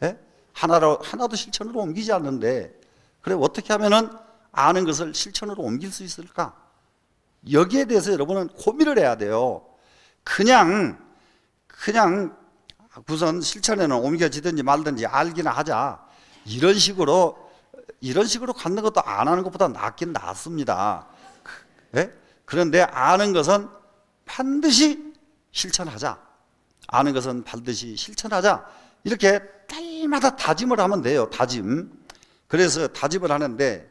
예? 하나도 실천으로 옮기지 않는데, 그래 어떻게 하면은 아는 것을 실천으로 옮길 수 있을까? 여기에 대해서 여러분은 고민을 해야 돼요. 그냥 우선 실천에는 옮겨지든지 말든지 알기나 하자. 이런 식으로 갖는 것도 안 하는 것보다 낫긴 낫습니다. 예? 그런데 아는 것은 반드시 실천하자. 아는 것은 반드시 실천하자. 이렇게 때마다 다짐을 하면 돼요. 다짐. 그래서 다짐을 하는데,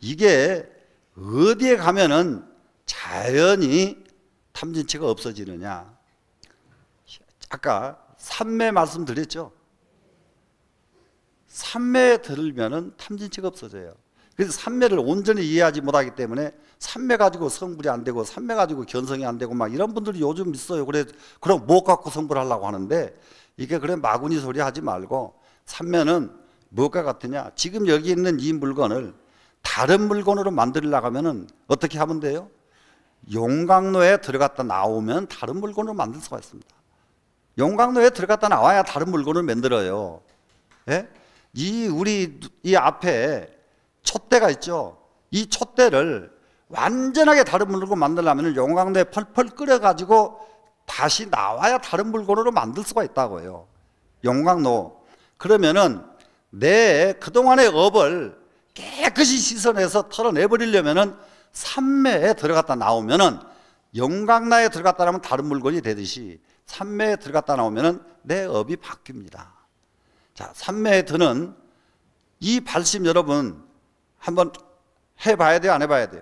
이게 어디에 가면은 자연히 탐진치가 없어지느냐? 아까 삼매 말씀드렸죠? 삼매에 들으면은 탐진치가 없어져요. 그래서 삼매를 온전히 이해하지 못하기 때문에 삼매 가지고 성불이 안 되고 삼매 가지고 견성이 안 되고 막 이런 분들이 요즘 있어요. 그럼 뭐 갖고 성불하려고 하는데, 이게 그래 마구니 소리 하지 말고, 삼매는 뭐가 같으냐? 지금 여기 있는 이 물건을 다른 물건으로 만들려고 하면은 어떻게 하면 돼요? 용광로에 들어갔다 나오면 다른 물건으로 만들 수가 있습니다. 용광로에 들어갔다 나와야 다른 물건을 만들어요. 예? 이 앞에 촛대가 있죠. 이 촛대를 완전하게 다른 물건으로 만들려면 용광로에 펄펄 끓여가지고 다시 나와야 다른 물건으로 만들 수가 있다고요. 용광로. 그러면은 내 그동안의 업을 깨끗이 씻어내서 털어내버리려면은 삼매에 들어갔다 나오면은, 용광로에 들어갔다 나오면 다른 물건이 되듯이 삼매에 들어갔다 나오면은 내 업이 바뀝니다. 자, 삼매에 드는 이 발심 여러분 한번 해봐야 돼요? 안 해봐야 돼요?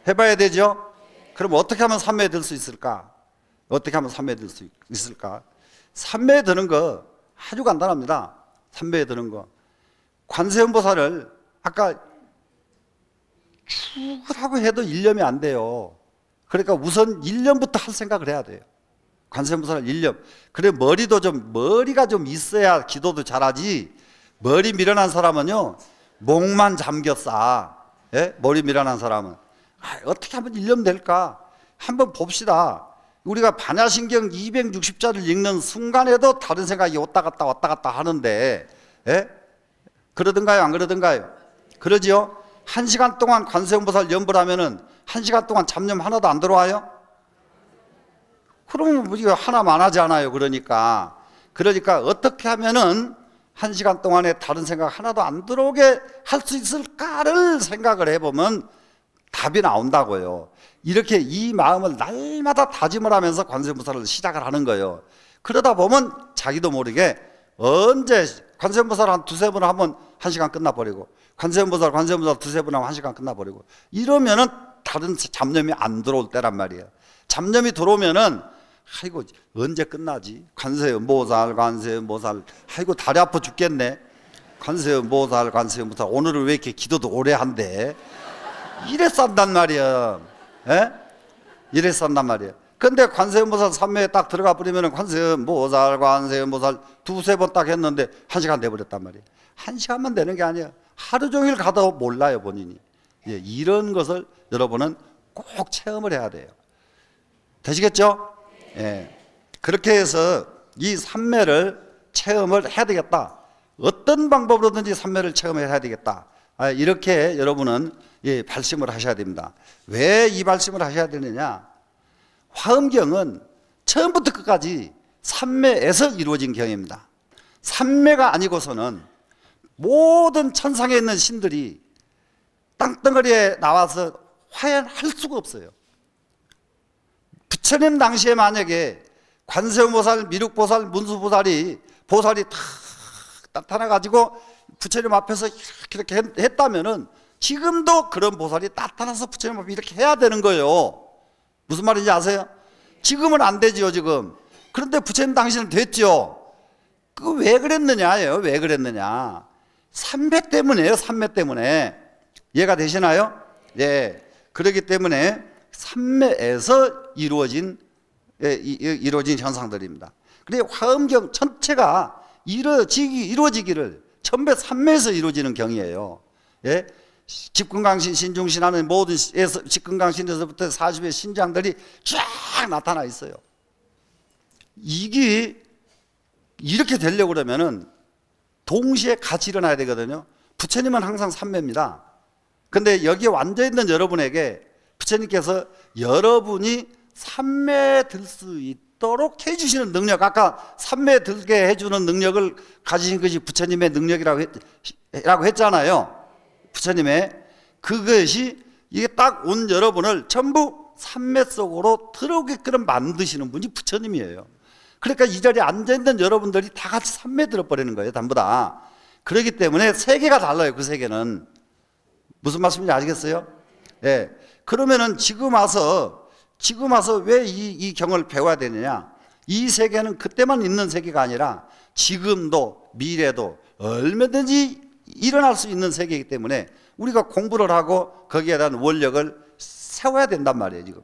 해봐야 되죠? 그럼 어떻게 하면 삼매에 들 수 있을까? 어떻게 하면 삼매에 들 수 있을까? 삼매에 드는 거 아주 간단합니다. 삼매에 드는 거. 관세음보살을 아까 죽으라고 해도 일념이 안 돼요. 그러니까 우선 일념부터 할 생각을 해야 돼요. 관세음보살 일념. 그래 머리가 좀 있어야 기도도 잘하지. 머리 미련한 사람은요, 목만 잠겼어. 예? 머리 미련한 사람은. 어떻게 하면 일념 될까? 한번 봅시다. 우리가 반야신경 260자를 읽는 순간에도 다른 생각이 왔다 갔다 하는데, 예? 그러든가요? 안 그러든가요? 그러지요? 1시간 동안 관세음보살 연불 하면은 1시간 동안 잡념 하나도 안 들어와요? 그러면 우리가 하나만 하지 않아요. 그러니까 어떻게 하면은 1시간 동안에 다른 생각 하나도 안 들어오게 할 수 있을까를 생각을 해보면 답이 나온다고요. 이렇게 이 마음을 날마다 다짐을 하면서 관세음보살을 시작을 하는 거예요. 그러다 보면 자기도 모르게 언제 관세음보살 한 두세 번 하면 1시간 끝나버리고, 관세음보살 두세 번 하면 1시간 끝나버리고, 이러면은 다른 잡념이 안 들어올 때란 말이에요. 잡념이 들어오면은 아이고 언제 끝나지? 관세음보살 아이고 다리 아파 죽겠네. 관세음보살, 관세음보살. 오늘은 왜 이렇게 기도도 오래 한대? 이래 싼단 말이야. 에? 이래 싼단 말이야. 근데 관세음보살 삼매에 딱 들어가 버리면 관세음보살, 관세음보살 두세 번 딱 했는데 1시간 돼버렸단 말이야. 1시간만 되는 게 아니야. 하루 종일 가도 몰라요, 본인이. 예, 이런 것을 여러분은 꼭 체험을 해야 돼요. 되시겠죠? 예. 그렇게 해서 이 삼매를 체험을 해야 되겠다. 어떤 방법으로든지 삼매를 체험해야 되겠다. 이렇게 여러분은 예, 발심을 하셔야 됩니다. 왜 이 발심을 하셔야 되느냐? 화엄경은 처음부터 끝까지 삼매에서 이루어진 경입니다. 삼매가 아니고서는 모든 천상에 있는 신들이 땅덩어리에 나와서 화연할 수가 없어요. 부처님 당시에 만약에 관세음보살, 미륵보살, 문수보살이 보살이 탁 나타나가지고 부처님 앞에서 이렇게 했다면은 지금도 그런 보살이 나타나서 부처님 앞에 이렇게 해야 되는 거예요. 무슨 말인지 아세요? 지금은 안 되지요, 지금. 그런데 부처님 당시는 됐죠. 그 왜 그랬느냐예요. 왜 그랬느냐? 삼매 때문에요. 삼매 때문에. 이해가 되시나요? 예. 그렇기 때문에 삼매에서 이루어진 현상들입니다. 그래서 화엄경 전체가 이루어지기를 전부 삼매에서 이루어지는 경이에요. 예? 집근강신, 신중신 하는 모든 집근강신에서부터 40의 신장들이 쫙 나타나 있어요. 이게 이렇게 되려고 그러면은 동시에 같이 일어나야 되거든요. 부처님은 항상 삼매입니다. 근데 여기에 앉아 있는 여러분에게 부처님께서 여러분이 삼매에 들 수 있도록 해주시는 능력, 아까 삼매에 들게 해주는 능력을 가지신 것이 부처님의 능력이라고 했잖아요. 부처님의 그것이 이게 딱 온 여러분을 전부 삼매 속으로 들어오게끔 만드시는 분이 부처님이에요. 그러니까 이 자리에 앉아있는 여러분들이 다 같이 삼매에 들어버리는 거예요. 전부 다. 그렇기 때문에 세계가 달라요. 그 세계는. 무슨 말씀인지 아시겠어요? 예. 그러면은 지금 와서 왜 이 경을 배워야 되느냐? 이 세계는 그때만 있는 세계가 아니라 지금도 미래도 얼마든지 일어날 수 있는 세계이기 때문에 우리가 공부를 하고 거기에 대한 원력을 세워야 된단 말이에요, 지금.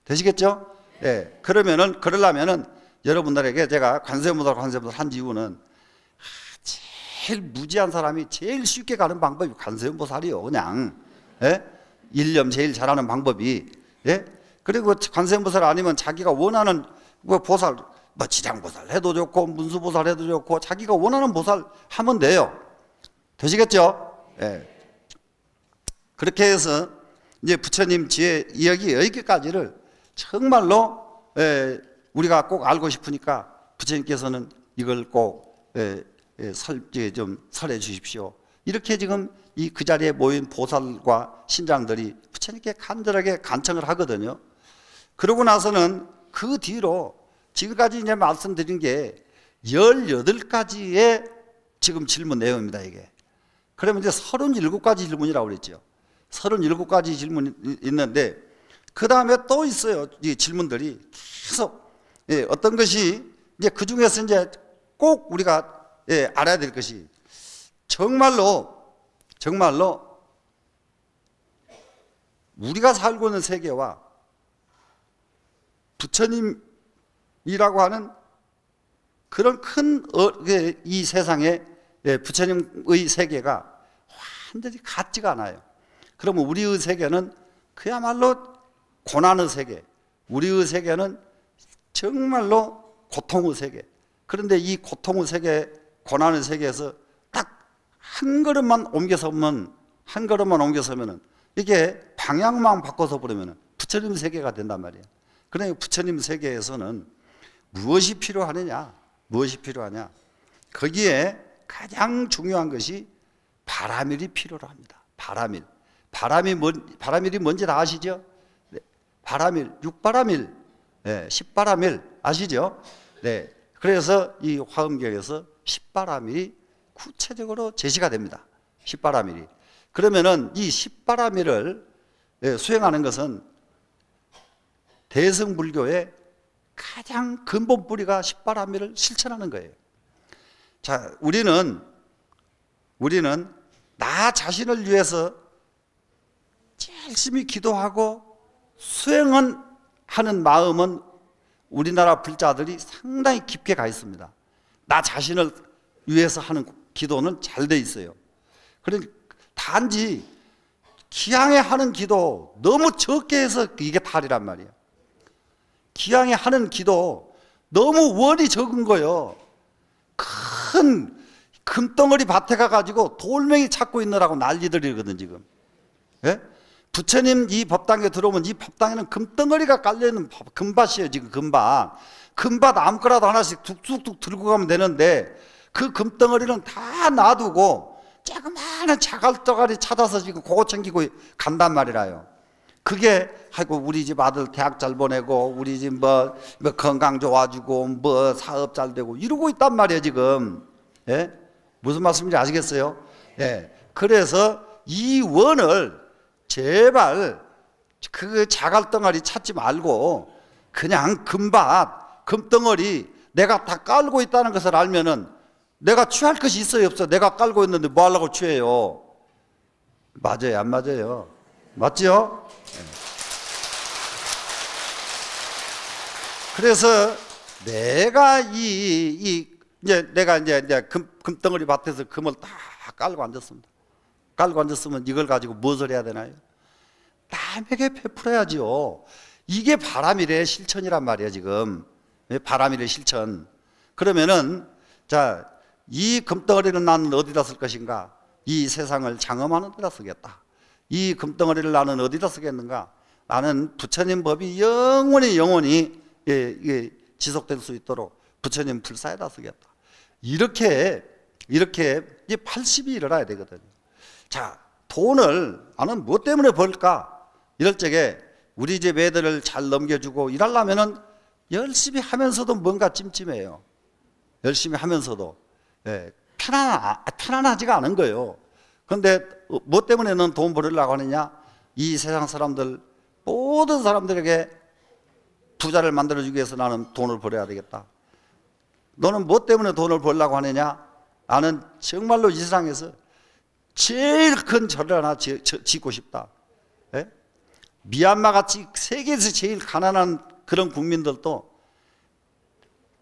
되시겠죠? 예. 그러려면은 여러분들에게 제가 관세음보살 한 이유는 제일 무지한 사람이 제일 쉽게 가는 방법이 관세음보살이요, 그냥. 예? 일념 제일 잘하는 방법이. 예? 그리고 관세음보살 아니면 자기가 원하는 보살, 뭐 지장보살 해도 좋고 문수보살 해도 좋고 자기가 원하는 보살 하면 돼요. 되시겠죠? 예. 그렇게 해서 이제 부처님 지혜 여기까지를 정말로 우리가 꼭 알고 싶으니까 부처님께서는 이걸 꼭 좀 설해 주십시오. 이렇게 지금 그 자리에 모인 보살과 신장들이 부처님께 간절하게 간청을 하거든요. 그러고 나서는 그 뒤로 지금까지 이제 말씀드린 게 18가지의 지금 질문 내용입니다, 이게. 그러면 이제 37가지 질문이라고 그랬죠. 37가지 질문이 있는데, 그 다음에 또 있어요. 이 질문들이 계속. 예, 어떤 것이, 이제 그 중에서 이제 꼭 우리가 알아야 될 것이, 정말로 우리가 살고 있는 세계와 부처님이라고 하는 그런 큰 이 세상에 부처님의 세계가 완전히 같지가 않아요. 그러면 우리의 세계는 그야말로 고난의 세계, 우리의 세계는 정말로 고통의 세계. 그런데 이 고통의 세계, 고난의 세계에서 딱 한 걸음만 옮겨서면 이게 방향만 바꿔서 버리면 부처님 세계가 된단 말이에요. 그러니까 부처님 세계에서는 무엇이 필요하느냐? 거기에 가장 중요한 것이 바라밀이 필요로 합니다. 바라밀이 뭔지 다 아시죠? 네. 바라밀, 6바라밀, 10바라밀 아시죠? 네. 그래서 이 화엄경에서 10바라밀이 구체적으로 제시가 됩니다. 10바라밀이. 그러면은 이 10바라밀을 수행하는 것은 대승불교의 가장 근본 뿌리가 10바라밀을 실천하는 거예요. 자, 우리는 우리는 나 자신을 위해서 열심히 기도하고 수행은 하는 마음은 우리나라 불자들이 상당히 깊게 가 있습니다. 나 자신을 위해서 하는 기도는 잘 돼 있어요. 그러니 단지 기양에 하는 기도 너무 적게 해서 이게 탈이란 말이에요. 기양에 하는 기도 너무 원이 적은 거예요. 큰 금덩어리 밭에 가가지고 돌멩이 찾고 있느라고 난리들이거든 지금. 예? 부처님 이 법당에 들어오면 이 법당에는 금덩어리가 깔려있는 금밭이에요. 지금 금밭 아무거나도 하나씩 툭툭툭 들고 가면 되는데 그 금덩어리는 다 놔두고 조그마한 자갈덩어리 찾아서 지금 그거 챙기고 간단 말이라요. 그게 아이고 우리 집 아들 대학 잘 보내고 우리 집 뭐 건강 좋아지고 뭐 사업 잘 되고 이러고 있단 말이에요 지금. 예? 무슨 말씀인지 아시겠어요? 예. 그래서 이 원을 제발 그 자갈덩어리 찾지 말고 그냥 금밭 금덩어리 내가 다 깔고 있다는 것을 알면은 내가 취할 것이 있어요 없어? 내가 깔고 있는데 뭐 하려고 취해요? 맞아요 안 맞아요? 맞죠? 그래서 내가 이제 금덩어리 밭에서 금을 다 깔고 앉았습니다. 깔고 앉았으면 이걸 가지고 무엇을 해야 되나요? 남에게 베풀어야지요. 이게 바람일의 실천이란 말이에요 지금. 바람일의 실천. 그러면은 자, 이 금덩어리는 나는 어디다 쓸 것인가? 이 세상을 장엄하는 데다 쓰겠다. 이 금덩어리를 나는 어디다 쓰겠는가? 나는 부처님 법이 영원히 지속될 수 있도록 부처님 불사에다 쓰겠다. 이렇게 이제 80이 일어나야 되거든요. 자, 돈을 나는 무엇 때문에 벌까? 이럴 적에 우리 집 애들을 잘 넘겨주고 일하려면은 열심히 하면서도 뭔가 찜찜해요. 열심히 하면서도 편안하지가 않은 거예요. 그런데 뭐 때문에 넌 돈 벌으려고 하느냐? 이 세상 사람들 모든 사람들에게 부자를 만들어주기 위해서 나는 돈을 벌어야 되겠다. 너는 뭐 때문에 돈을 벌려고 하느냐? 나는 정말로 이 세상에서 제일 큰 절을 하나 짓고 싶다. 예? 미얀마 같이 세계에서 제일 가난한 그런 국민들도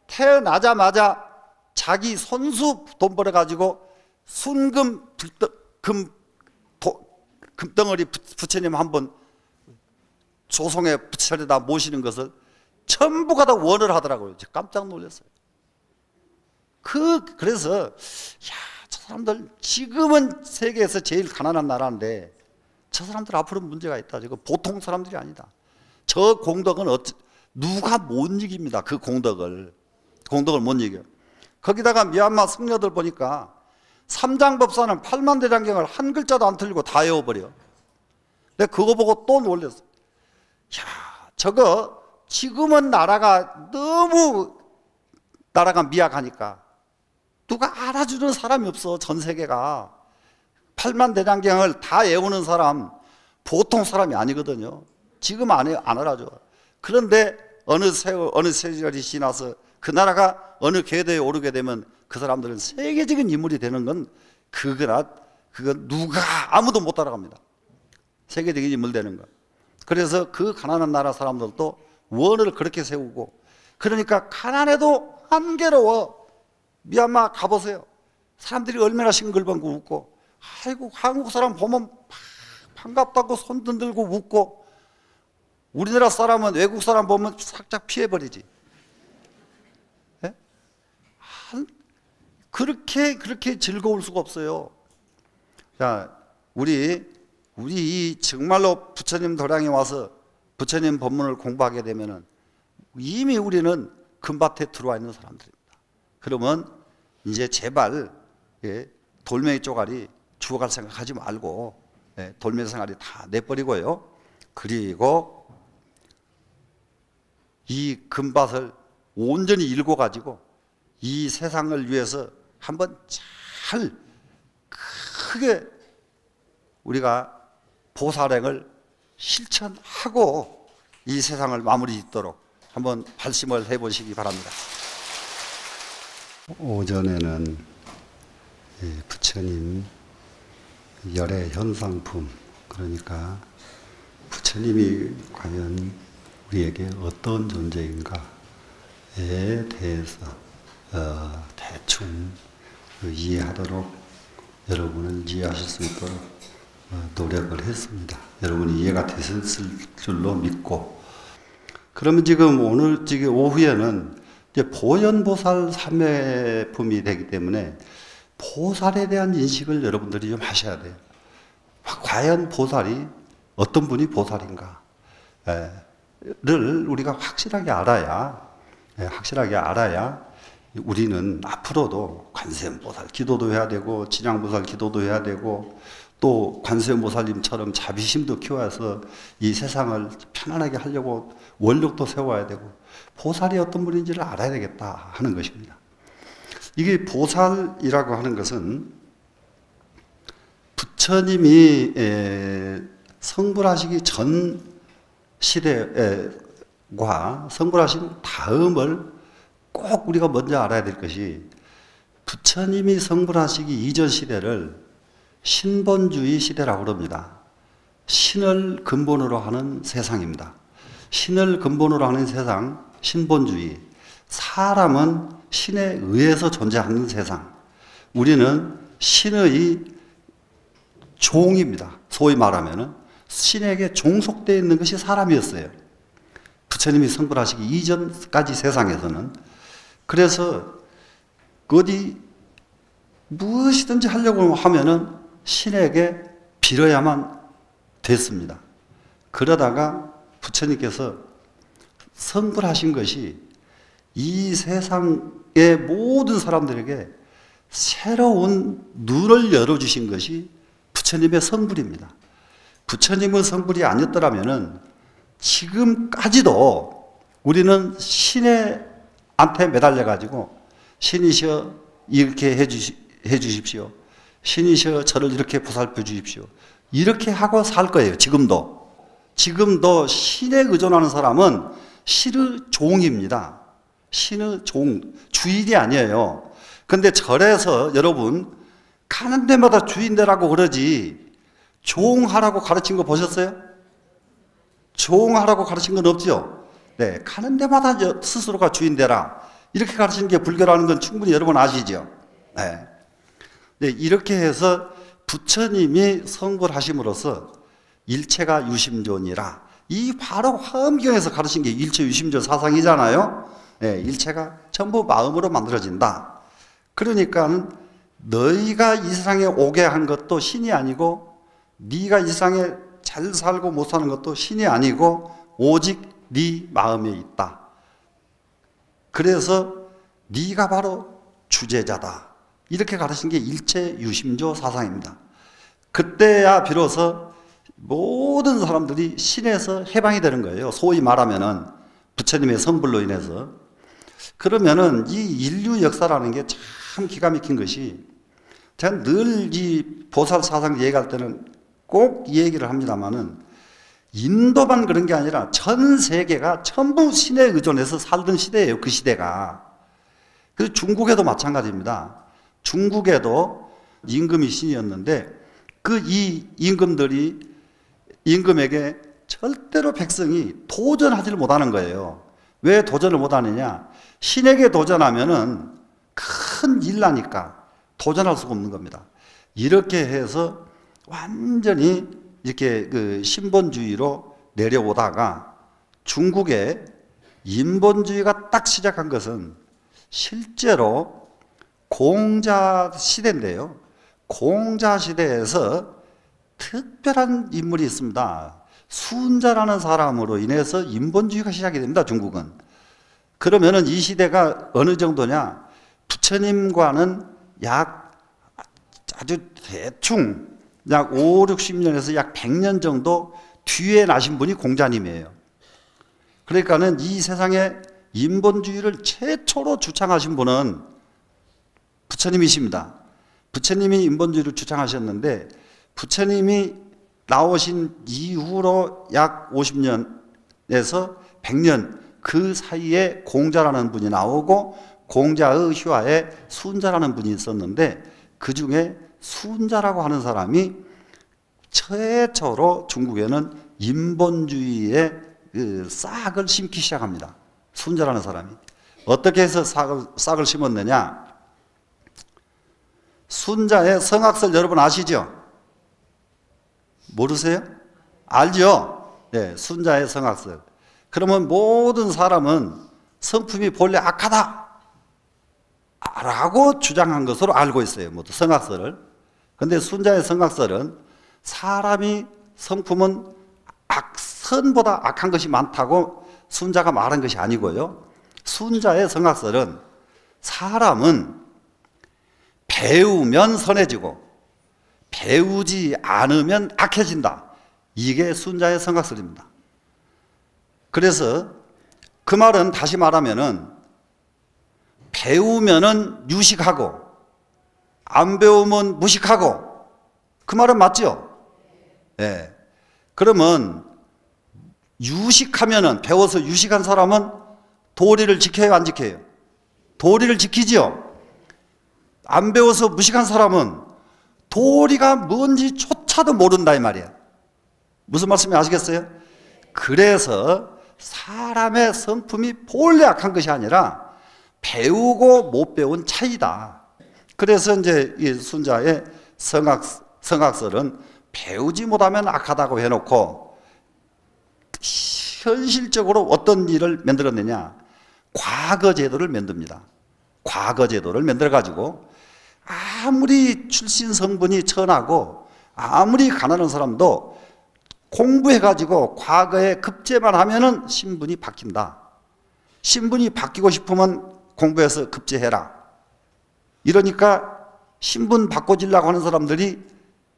태어나자마자 자기 손수 돈 벌어가지고 순금 금덩어리 부처님 한번 조성에 부처에다 모시는 것을 전부가 다 원을 하더라고요. 깜짝 놀랐어요. 그래서 저 사람들 지금은 세계에서 제일 가난한 나라인데 저 사람들 앞으로 문제가 있다. 이거 보통 사람들이 아니다. 저 공덕은 누가 못 이깁니다. 그 공덕을 못 이겨요. 거기다가 미얀마 승려들 보니까 삼장법사는 8만 대장경을 한 글자도 안 틀리고 다 외워버려. 내가 그거 보고 또 놀랐어. 저거 지금은 나라가 너무 미약하니까 누가 알아주는 사람이 없어. 전 세계가 8만 대장경을 다 외우는 사람 보통 사람이 아니거든요. 지금 안 알아줘. 그런데 어느 세월이 지나서 그 나라가 어느 궤도에 오르게 되면 그 사람들은 세계적인 인물이 되는 건 그건 누가 아무도 못 따라갑니다. 세계적인 인물 되는 거. 그래서 그 가난한 나라 사람들도 원을 그렇게 세우고, 그러니까 가난해도 한계로워. 미얀마 가보세요. 사람들이 얼마나 싱글벙글 웃고, 아이고 한국 사람 보면 반갑다고 손 들고 웃고, 우리나라 사람은 외국 사람 보면 살짝 피해버리지. 예? 그렇게 즐거울 수가 없어요. 자, 우리 정말로 부처님 도량에 와서 부처님 법문을 공부하게 되면은 이미 우리는 금밭에 들어와 있는 사람들입니다. 그러면 이제 제발 돌멩이 쪼가리 주워갈 생각하지 말고 돌멩이 생활이 다 내버리고요. 그리고 이 금밭을 온전히 읽어가지고 이 세상을 위해서 한번 잘 크게 우리가 보살행을 실천하고 이 세상을 마무리 짓도록 한번 발심을 해보시기 바랍니다. 오전에는 부처님 열애 현상품, 그러니까 부처님이 과연 우리에게 어떤 존재인가에 대해서 대충 이해하도록 여러분은 이해하실 수 있도록 노력을 했습니다. 여러분이 이해가 되셨을 줄로 믿고, 그러면 지금 오늘 오후에는 이제 보현보살 삼매품이 되기 때문에 보살에 대한 인식을 여러분들이 좀 하셔야 돼요. 과연 보살이 어떤 분이 보살인가를 우리가 확실하게 알아야 우리는 앞으로도 관세음보살 기도도 해야 되고 진양보살 기도도 해야 되고 또 관세음보살님처럼 자비심도 키워서 이 세상을 편안하게 하려고 원력도 세워야 되고 보살이 어떤 분인지를 알아야 되겠다 하는 것입니다. 이게 보살이라고 하는 것은 부처님이 성불하시기 전 시대와 성불하신 다음을 꼭 우리가 먼저 알아야 될 것이, 부처님이 성불하시기 이전 시대를 신본주의 시대라고 그럽니다. 신을 근본으로 하는 세상입니다. 신을 근본으로 하는 세상, 신본주의. 사람은 신에 의해서 존재하는 세상. 우리는 신의 종입니다. 소위 말하면 신에게 종속되어 있는 것이 사람이었어요. 부처님이 성불하시기 이전까지 세상에서는. 그래서 어디 무엇이든지 하려고 하면은 신에게 빌어야만 됐습니다. 그러다가 부처님께서 성불하신 것이 이 세상의 모든 사람들에게 새로운 눈을 열어주신 것이 부처님의 성불입니다. 부처님의 성불이 아니었더라면은 지금까지도 우리는 신한테 매달려가지고 신이시여 이렇게 해주십시오. 신이시여 저를 이렇게 보살펴 주십시오. 이렇게 하고 살 거예요. 지금도 신에 의존하는 사람은 신의 종입니다. 신의 종, 주인이 아니에요. 근데 절에서 여러분 가는 데마다 주인되라고 그러지 종하라고 가르친 거 보셨어요? 종하라고 가르친 건 없죠? 네, 가는 데마다 스스로가 주인되라 이렇게 가르치는 게 불교라는 건 충분히 여러분 아시죠? 네. 네, 이렇게 해서 부처님이 성불하심으로써 일체가 유심존이라, 이 바로 화엄경에서 가르친 게 일체 유심존 사상이잖아요. 네, 일체가 전부 마음으로 만들어진다. 그러니까 너희가 이 세상에 오게 한 것도 신이 아니고 네가 이 세상에 잘 살고 못 사는 것도 신이 아니고 오직 네 마음에 있다. 그래서 네가 바로 주제자다. 이렇게 가르친 게 일체 유심조 사상입니다. 그때야 비로소 모든 사람들이 신에서 해방이 되는 거예요. 소위 말하면은 부처님의 성불로 인해서. 그러면은 이 인류 역사라는 게 참 기가 막힌 것이, 제가 늘 이 보살 사상 얘기할 때는 꼭 이 얘기를 합니다만은 인도만 그런 게 아니라 전 세계가 전부 신에 의존해서 살던 시대예요. 그 시대가. 그래서 중국에도 마찬가지입니다. 중국에도 임금이 신이었는데 그 이 임금에게 절대로 백성이 도전하지를 못하는 거예요. 왜 도전을 못하느냐? 신에게 도전하면은 큰 일 나니까 도전할 수가 없는 겁니다. 이렇게 해서 완전히 이렇게 그 신본주의로 내려오다가 중국에 인본주의가 딱 시작한 것은 실제로 공자 시대인데요. 공자 시대에서 특별한 인물이 있습니다. 순자라는 사람으로 인해서 인본주의가 시작이 됩니다. 중국은. 그러면은 이 시대가 어느 정도냐? 부처님과는 약 아주 대충 약 5, 60년에서 약 100년 정도 뒤에 나신 분이 공자님이에요. 그러니까는 이 세상에 인본주의를 최초로 주창하신 분은 부처님이십니다. 부처님이 인본주의를 주창하셨는데 부처님이 나오신 이후로 약 50년에서 100년 그 사이에 공자라는 분이 나오고 공자의 휘하에 순자라는 분이 있었는데 그 중에 순자라고 하는 사람이 최초로 중국에는 인본주의의 그 싹을 심기 시작합니다. 순자라는 사람이. 어떻게 해서 싹을 심었느냐? 순자의 성악설 여러분 아시죠? 모르세요? 알죠? 네, 순자의 성악설. 그러면 모든 사람은 성품이 본래 악하다 라고 주장한 것으로 알고 있어요. 모두 성악설을. 그런데 순자의 성악설은 사람이 성품은 선보다 악한 것이 많다고 순자가 말한 것이 아니고요. 순자의 성악설은 사람은 배우면 선해지고 배우지 않으면 악해진다. 이게 순자의 성악설입니다. 그래서 그 말은 다시 말하면은 배우면은 유식하고 안 배우면 무식하고 그 말은 맞죠? 예. 그러면 유식하면은 배워서 유식한 사람은 도리를 지켜요, 안 지켜요? 도리를 지키죠. 안 배워서 무식한 사람은 도리가 뭔지조차도 모른다 이 말이야. 무슨 말씀인지 아시겠어요? 그래서 사람의 성품이 본래 악한 것이 아니라 배우고 못 배운 차이다. 그래서 이제 이 순자의 성악설은 배우지 못하면 악하다고 해놓고 현실적으로 어떤 일을 만들었느냐? 과거제도를 만듭니다. 과거제도를 만들어가지고 아무리 출신 성분이 천하고 아무리 가난한 사람도 공부해가지고 과거에 급제만 하면은 신분이 바뀐다. 신분이 바뀌고 싶으면 공부해서 급제해라. 이러니까 신분 바꿔주려고 하는 사람들이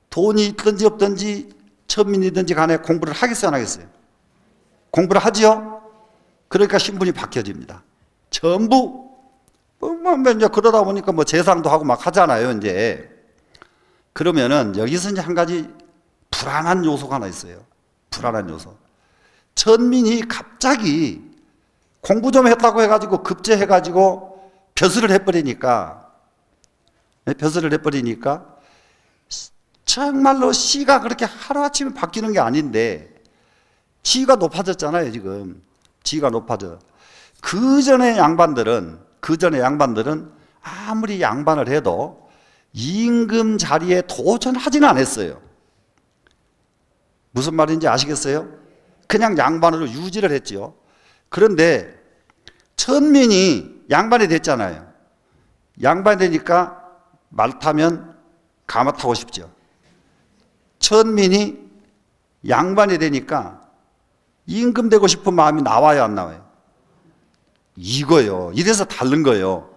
돈이 있든지 없든지 천민이든지 간에 공부를 하겠어요, 안 하겠어요? 공부를 하지요? 그러니까 신분이 바뀌어집니다. 전부 이제 그러다 보니까 뭐 재상도 하고 막 하잖아요, 이제. 그러면은 여기서 이제 한 가지 불안한 요소가 하나 있어요. 불안한 요소. 천민이 갑자기 공부 좀 했다고 해가지고 급제해가지고 벼슬을 해버리니까 정말로 씨가 그렇게 하루아침에 바뀌는 게 아닌데 지위가 높아졌잖아요, 지금. 지위가 높아져. 그 전에 양반들은 아무리 양반을 해도 임금 자리에 도전하지는 않았어요. 무슨 말인지 아시겠어요? 그냥 양반으로 유지를 했죠. 그런데 천민이 양반이 됐잖아요. 양반이 되니까 말 타면 가마 타고 싶죠. 천민이 양반이 되니까 임금 되고 싶은 마음이 나와요, 안 나와요? 이거요. 이래서 다른 거예요.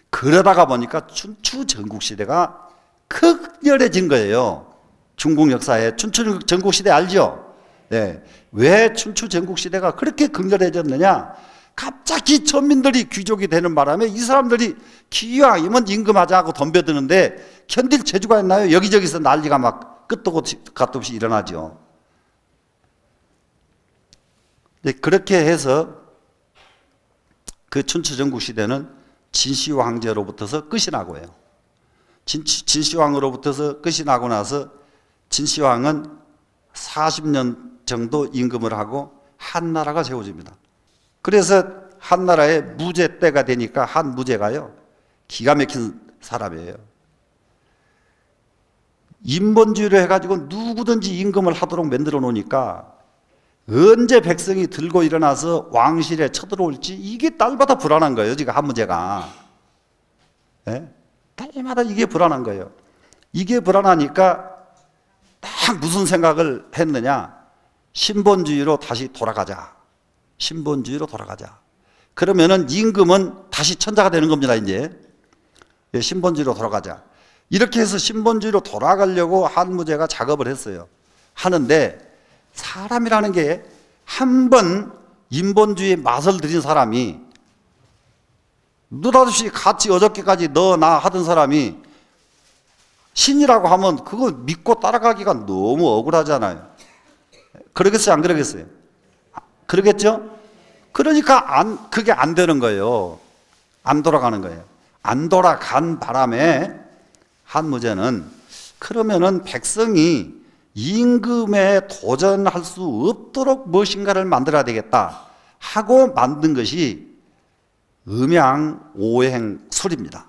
그러다가 보니까 춘추 전국시대가 극렬해진 거예요. 중국 역사에 춘추 전국시대 알죠? 네. 왜 춘추 전국시대가 그렇게 극렬해졌느냐? 갑자기 천민들이 귀족이 되는 바람에 이 사람들이 기왕이면 임금하자 하고 덤벼드는데 견딜 재주가 있나요? 여기저기서 난리가 막 끝도 갓도 없이 일어나죠. 네, 그렇게 해서 그 춘추 전국시대는 진시황제로부터서 끝이 나고 해요. 진시황으로부터서 끝이 나고 나서 진시황은 40년 정도 임금을 하고 한나라가 세워집니다. 그래서 한나라의 무제 때가 되니까 한무제가요, 기가 막힌 사람이에요. 인본주의로 해가지고 누구든지 임금을 하도록 만들어 놓으니까 언제 백성이 들고 일어나서 왕실에 쳐들어올지 이게 딸마다 불안한 거예요, 지금 한무제가. 네? 딸마다 이게 불안한 거예요. 이게 불안하니까 딱 무슨 생각을 했느냐? 신본주의로 다시 돌아가자. 신본주의로 돌아가자. 그러면은 임금은 다시 천자가 되는 겁니다, 이제. 신본주의로 돌아가자. 이렇게 해서 신본주의로 돌아가려고 한무제가 작업을 했어요. 하는데 사람이라는 게 한 번 인본주의에 맛을 들인 사람이 느닷없이 같이 어저께까지 너 나 하던 사람이 신이라고 하면 그거 믿고 따라가기가 너무 억울하잖아요. 그러겠어요, 안 그러겠어요? 그러겠죠? 그러니까 그게 안 되는 거예요. 안 돌아가는 거예요. 안 돌아간 바람에 한무제는 그러면은 백성이 임금에 도전할 수 없도록 무엇인가를 만들어야 되겠다 하고 만든 것이 음양오행술입니다.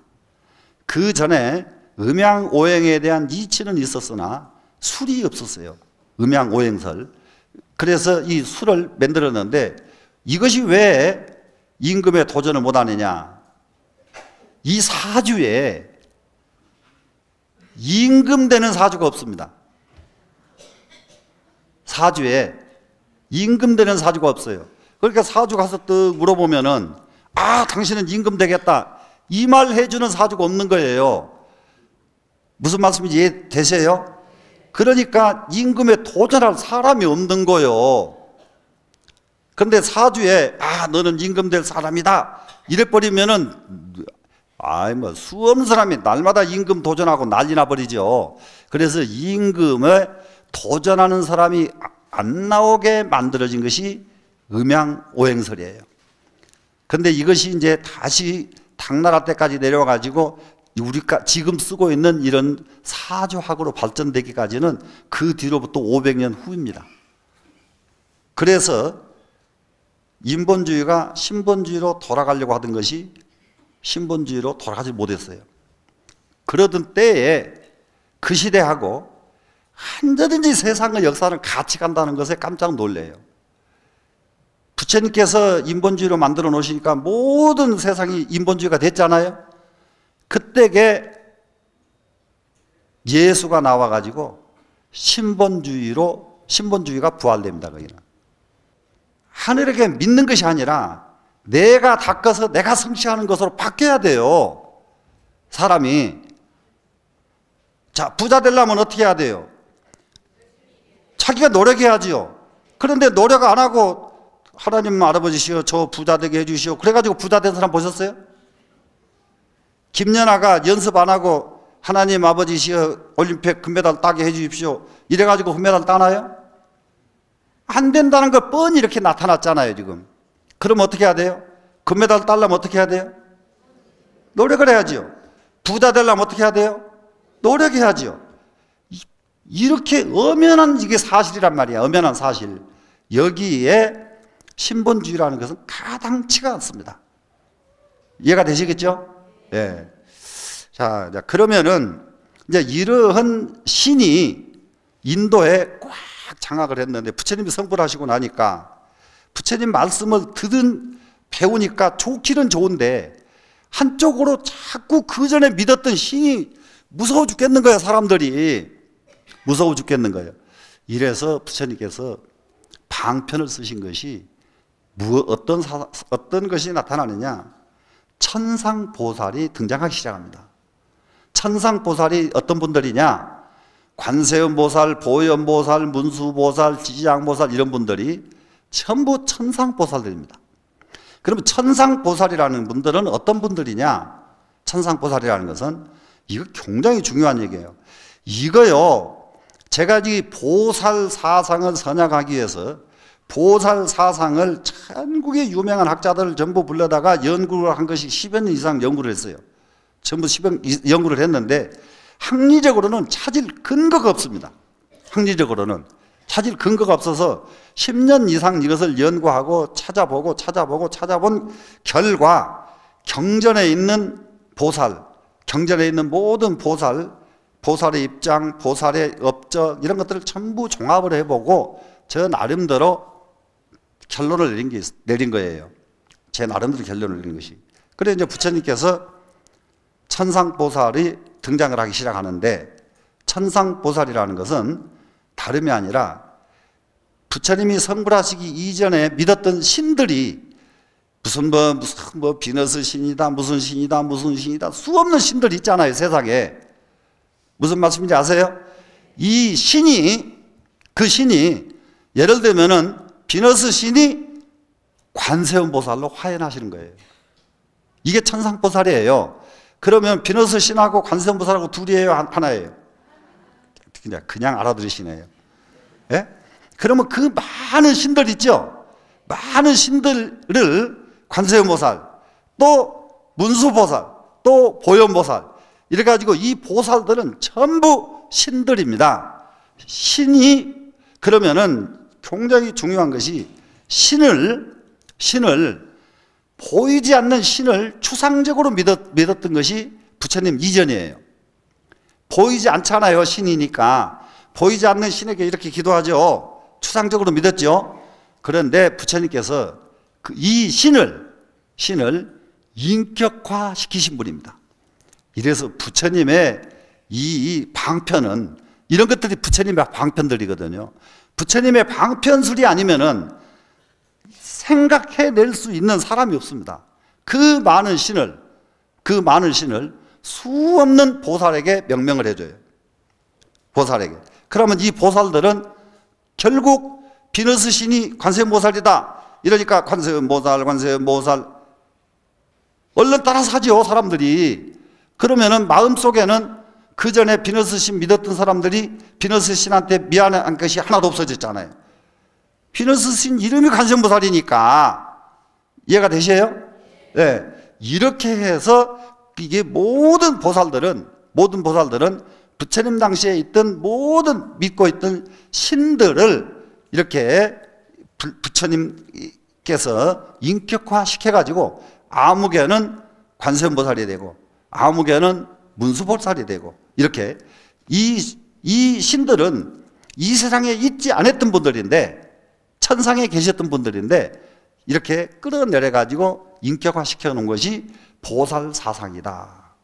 그 전에 음양오행에 대한 이치는 있었으나 술이 없었어요. 음양오행설. 그래서 이 술을 만들었는데 이것이 왜 임금에 도전을 못하느냐. 이 사주에 임금 되는 사주가 없습니다. 사주에 임금 되는 사주가 없어요. 그러니까 사주 가서 또 물어보면은 아, 당신은 임금 되겠다. 이 말 해주는 사주가 없는 거예요. 무슨 말씀인지 이해되세요? 그러니까 임금에 도전할 사람이 없는 거예요. 그런데 사주에 아, 너는 임금 될 사람이다. 이래버리면은 뭐 수 없는 사람이 날마다 임금 도전하고 난리 나버리죠. 그래서 임금에 도전하는 사람이 안 나오게 만들어진 것이 음양오행설이에요. 그런데 이것이 이제 다시 당나라 때까지 내려와가지고 우리가 지금 쓰고 있는 이런 사주학으로 발전되기까지는 그 뒤로부터 500년 후입니다. 그래서 인본주의가 신본주의로 돌아가려고 하던 것이 신본주의로 돌아가지 못했어요. 그러던 때에 그 시대하고 언제든지 세상의 역사는 같이 간다는 것에 깜짝 놀래요. 부처님께서 인본주의로 만들어 놓으시니까 모든 세상이 인본주의가 됐잖아요. 그때에 예수가 나와가지고 신본주의가 부활됩니다. 거기는 하늘에게 믿는 것이 아니라 내가 닦아서 내가 성취하는 것으로 바뀌어야 돼요. 사람이. 자, 부자 되려면 어떻게 해야 돼요? 자기가 노력해야지요. 그런데 노력 안 하고 하나님 할아버지시여 저 부자 되게 해주시오. 그래가지고 부자 된 사람 보셨어요? 김연아가 연습 안 하고 하나님 아버지시여 올림픽 금메달 따게 해주십시오. 이래가지고 금메달 따나요? 안 된다는 거 뻔히 이렇게 나타났잖아요 지금. 그럼 어떻게 해야 돼요? 금메달 따려면 어떻게 해야 돼요? 노력을 해야죠. 부자 되려면 어떻게 해야 돼요? 노력해야죠. 이렇게 엄연한 이게 사실이란 말이야. 엄연한 사실. 여기에 신본주의라는 것은 가당치가 않습니다. 이해가 되시겠죠? 예. 자, 그러면은 이제 이러한 신이 인도에 꽉 장악을 했는데 부처님이 성불하시고 나니까 부처님 말씀을 배우니까 좋기는 좋은데 한쪽으로 자꾸 그 전에 믿었던 신이 무서워 죽겠는 거예요. 사람들이 무서워 죽겠는 거예요. 이래서 부처님께서 방편을 쓰신 것이 어떤 것이 나타나느냐. 천상보살이 등장하기 시작합니다. 천상보살이 어떤 분들이냐. 관세음보살, 보현보살, 문수보살, 지지양보살 이런 분들이 전부 천상보살들입니다. 그러면 천상보살이라는 분들은 어떤 분들이냐. 천상보살이라는 것은 이거 굉장히 중요한 얘기예요. 이거요, 제가 이 보살 사상을 선양하기 위해서 보살 사상을 전국의 유명한 학자들을 전부 불러다가 연구를 한 것이 10여 년 이상 연구를 했어요. 전부 10여 연구를 했는데 학리적으로는 찾을 근거가 없습니다. 학리적으로는 찾을 근거가 없어서 10년 이상 이것을 연구하고 찾아본 결과 경전에 있는 보살, 경전에 있는 모든 보살의 입장, 보살의 업적 이런 것들을 전부 종합을 해보고 저 나름대로 결론을 내린 거예요. 제 나름대로 결론을 내린 것이. 그래 이제 부처님께서 천상보살이 등장을 하기 시작하는데 천상보살이라는 것은 다름이 아니라 부처님이 성불하시기 이전에 믿었던 신들이 무슨 비너스 신이다, 무슨 신이다 수 없는 신들 있잖아요 세상에. 무슨 말씀인지 아세요? 이 신이 그 신이 예를 들면은 비너스 신이 관세음보살로 화현하시는 거예요. 이게 천상보살이에요. 그러면 비너스 신하고 관세음보살하고 둘이에요, 하나예요? 그냥 알아들으시네요. 예? 그러면 그 많은 신들 있죠? 많은 신들을 관세음보살, 또 문수보살, 또 보현보살 이래가지고 이 보살들은 전부 신들입니다. 신이, 그러면은 굉장히 중요한 것이 신을 보이지 않는 신을 추상적으로 믿었던 것이 부처님 이전이에요. 보이지 않잖아요, 신이니까. 보이지 않는 신에게 이렇게 기도하죠. 추상적으로 믿었죠. 그런데 부처님께서 이 신을 인격화 시키신 분입니다. 이래서 부처님의 이 방편은, 이런 것들이 부처님의 방편들이거든요. 부처님의 방편술이 아니면은 생각해낼 수 있는 사람이 없습니다. 그 많은 신을 수 없는 보살에게 명명을 해줘요. 보살에게. 그러면 이 보살들은 결국 비너스 신이 관세음보살이다. 이러니까 관세음보살 얼른 따라서 하죠, 사람들이. 그러면은 마음속에는 그 전에 비너스 신 믿었던 사람들이 비너스 신한테 미안한 것이 하나도 없어졌잖아요. 비너스 신 이름이 관세음보살이니까. 이해가 되세요? 네. 이렇게 해서 이게 모든 보살들은 부처님 당시에 있던 모든 믿고 있던 신들을 이렇게 부처님께서 인격화 시켜가지고 아무개는 관세음보살이 되고 아무개는 문수보살이 되고, 이렇게 이 신들은 이 세상에 있지 않았던 분들인데, 천상에 계셨던 분들인데 이렇게 끌어내려 가지고 인격화 시켜 놓은 것이 보살 사상이다.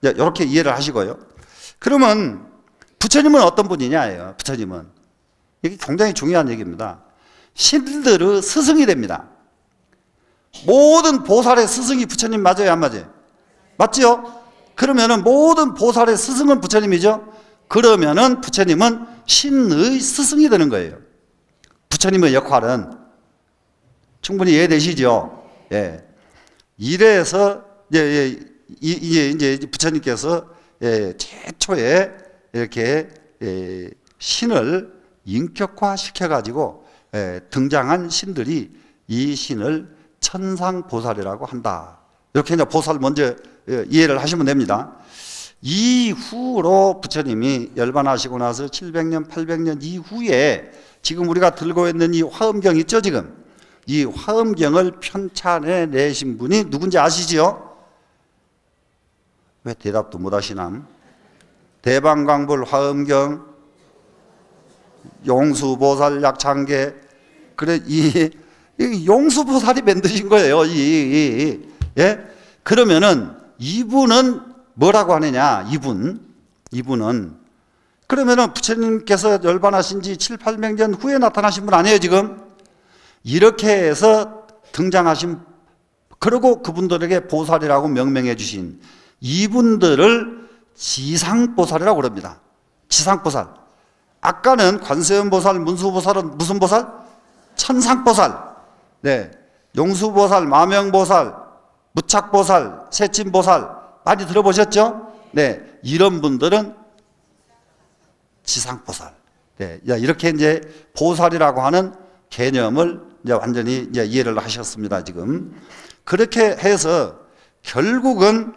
이렇게 이해를 하시고요. 그러면 부처님은 어떤 분이냐예요. 부처님은 이게 굉장히 중요한 얘기입니다. 신들의 스승이 됩니다. 모든 보살의 스승이 부처님 맞아요, 안 맞아요? 맞죠? 그러면은 모든 보살의 스승은 부처님이죠. 그러면은 부처님은 신의 스승이 되는 거예요. 부처님의 역할은. 충분히 이해되시죠? 예. 이래서 이제 부처님께서 최초에 이렇게 신을 인격화 시켜가지고 등장한 신들이 이 신을 천상보살이라고 한다. 이렇게 이제 보살 먼저 이해를 하시면 됩니다. 이후로 부처님이 열반하시고 나서 700년, 800년 이후에 지금 우리가 들고 있는 이 화엄경 있죠, 지금? 이 화엄경을 편찬해 내신 분이 누군지 아시죠? 왜 대답도 못 하시남? 대방광불 화엄경, 용수보살 약창계. 그래, 이 용수보살이 만드신 거예요, 예? 그러면은 이분은 뭐라고 하느냐, 이분은. 그러면은 부처님께서 열반하신 지 7, 800년 후에 나타나신 분 아니에요, 지금? 이렇게 해서 등장하신, 그리고 그분들에게 보살이라고 명명해 주신 이분들을 지상보살이라고 그럽니다. 지상보살. 아까는 관세음보살, 문수보살은 무슨 보살? 천상보살. 네. 용수보살, 마명보살, 무착보살, 세친보살 많이 들어보셨죠? 네. 이런 분들은 지상보살. 네. 이렇게 이제 보살이라고 하는 개념을 이제 완전히 이제 이해를 하셨습니다, 지금. 그렇게 해서 결국은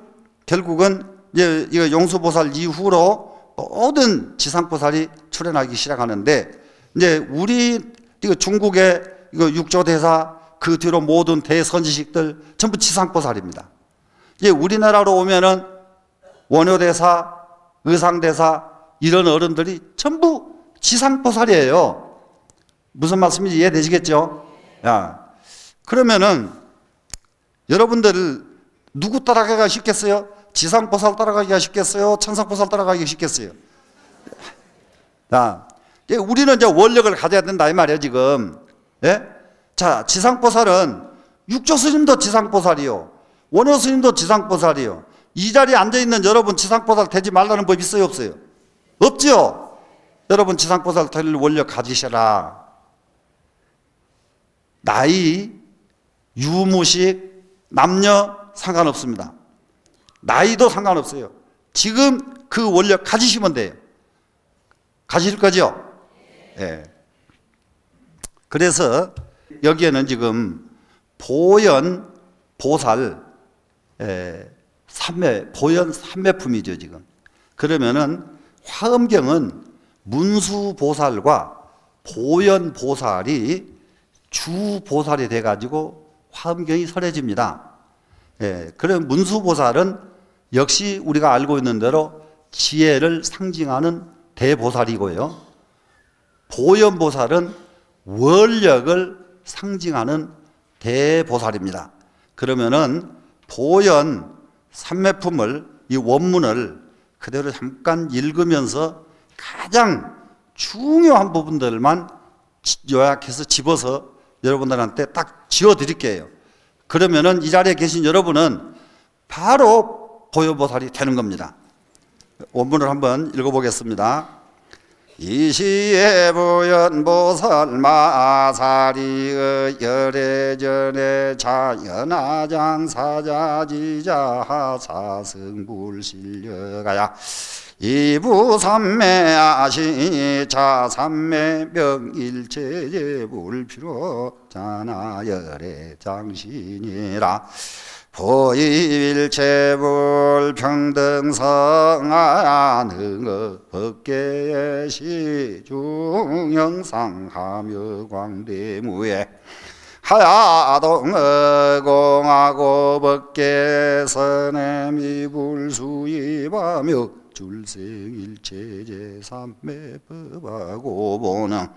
이제 이거 용수보살 이후로 모든 지상보살이 출현하기 시작하는데, 이제 우리 이거 중국의 이거 육조대사 그 뒤로 모든 대선지식들 전부 지상보살입니다. 이제 우리나라로 오면은 원효대사, 의상대사 이런 어른들이 전부 지상보살이에요. 무슨 말씀인지 이해되시겠죠? 야, 그러면은 여러분들 누구 따라가기가 쉽겠어요? 지상보살 따라가기가 쉽겠어요? 천상보살 따라가기가 쉽겠어요? 자, 우리는 이제 원력을 가져야 된다 이 말이에요, 지금. 예? 자, 지상보살은 육조스님도 지상보살이요, 원효스님도 지상보살이요. 이 자리에 앉아있는 여러분 지상보살 되지 말라는 법 있어요, 없어요? 없죠? 여러분 지상보살 될 원력 가지셔라. 나이, 유무식, 남녀 상관없습니다. 나이도 상관없어요. 지금 그 원력 가지시면 돼요. 가질 거죠? 예. 그래서 여기에는 지금 보현, 보살, 삼매, 보현 삼매품이죠, 지금. 그러면은 화엄경은 문수보살과 보현보살이 주보살이 돼가지고 화엄경이 설해집니다. 예, 그럼 문수보살은 역시 우리가 알고 있는 대로 지혜를 상징하는 대보살이고요. 보현보살은 원력을 상징하는 대보살입니다. 그러면은 보현 삼매품을, 이 원문을 그대로 잠깐 읽으면서 가장 중요한 부분들만 요약해서 집어서 여러분들한테 딱 지어 드릴게요. 그러면은 이 자리에 계신 여러분은 바로 보현보살이 되는 겁니다. 원문을 한번 읽어보겠습니다. 이시에 보현보살 마사리의 열애전에 자연하장 사자지자 사승불실려가야 이부삼매아시 자삼매명일체제불필요 자나열애장신이라 보일체불평등성하능의 법계의 시중영상하며 광대무에 하야동의 공하고 법계선의 미불수입하며 줄생일체제 삼매법하고 보능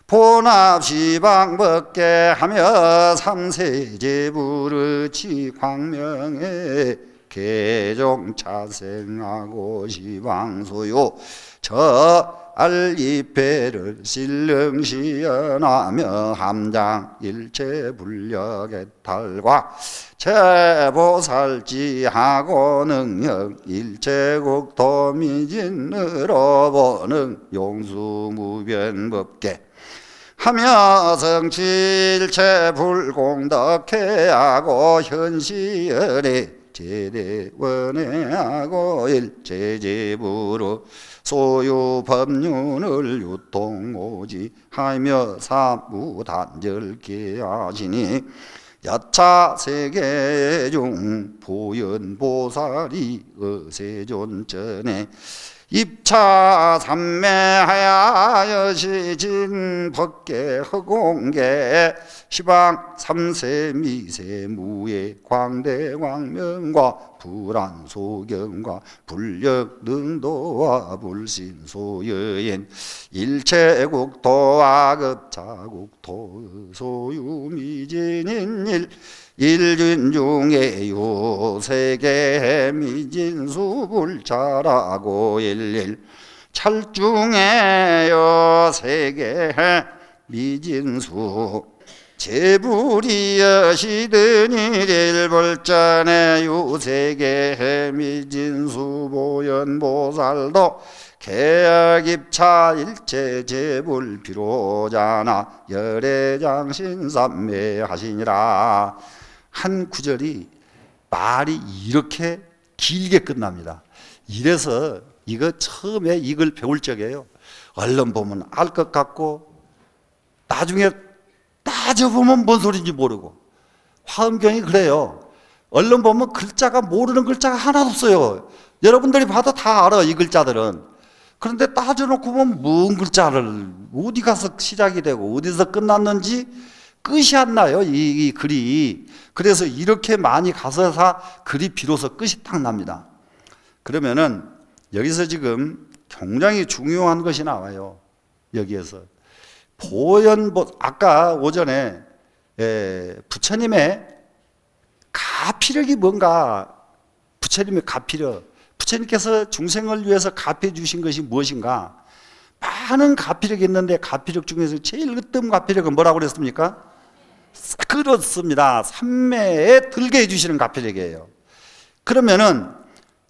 본합시방법계 하며 삼세제부르치 광명에 개종차생하고 시방소요 저 알리패를 실릉시연하며 함장 일체불력의 탈과 제보살지하고 능력 일체국도미진으로 보는 용수무변법계 하며 성칠체 불공덕해하고 현시열에 제대원해하고 일체제부로 소유법륜을 유통오지하며 사무단절케 하시니 여차세계중 보현보살이 어세존전에 입차 삼매하여 시진 법계 허공계 시방 삼세 미세 무예 광대 광명과 불안소경과 불력 능도와 불신소여인 일체국토와 급자국토 소유미진인 일진중에 요세계 미진수불자라고 일일 찰중에 요세계 미진수 제불이여시든 일일불전에 요세계 미진수 보현보살도 개혁입차 일체제불 비로자나 열애장신삼매하시니라. 한 구절이 말이 이렇게 길게 끝납니다. 이래서 이거 처음에 이걸 배울 적에요, 얼른 보면 알 것 같고 나중에 따져보면 뭔 소리인지 모르고. 화엄경이 그래요. 얼른 보면 글자가, 모르는 글자가 하나도 없어요. 여러분들이 봐도 다 알아, 이 글자들은. 그런데 따져놓고 보면 뭔 글자를 어디 가서 시작이 되고 어디서 끝났는지 끝이 안 나요, 이 글이. 그래서 이렇게 많이 가서 글이 비로소 끝이 딱 납니다. 그러면은 여기서 지금 굉장히 중요한 것이 나와요. 여기에서 아까 오전에 부처님의 가피력이 뭔가, 부처님의 가피력, 부처님께서 중생을 위해서 가피해 주신 것이 무엇인가? 많은 가피력이 있는데 가피력 중에서 제일 으뜸 가피력은 뭐라고 그랬습니까? 그렇습니다. 삼매에 들게 해주시는 가피력이에요. 그러면은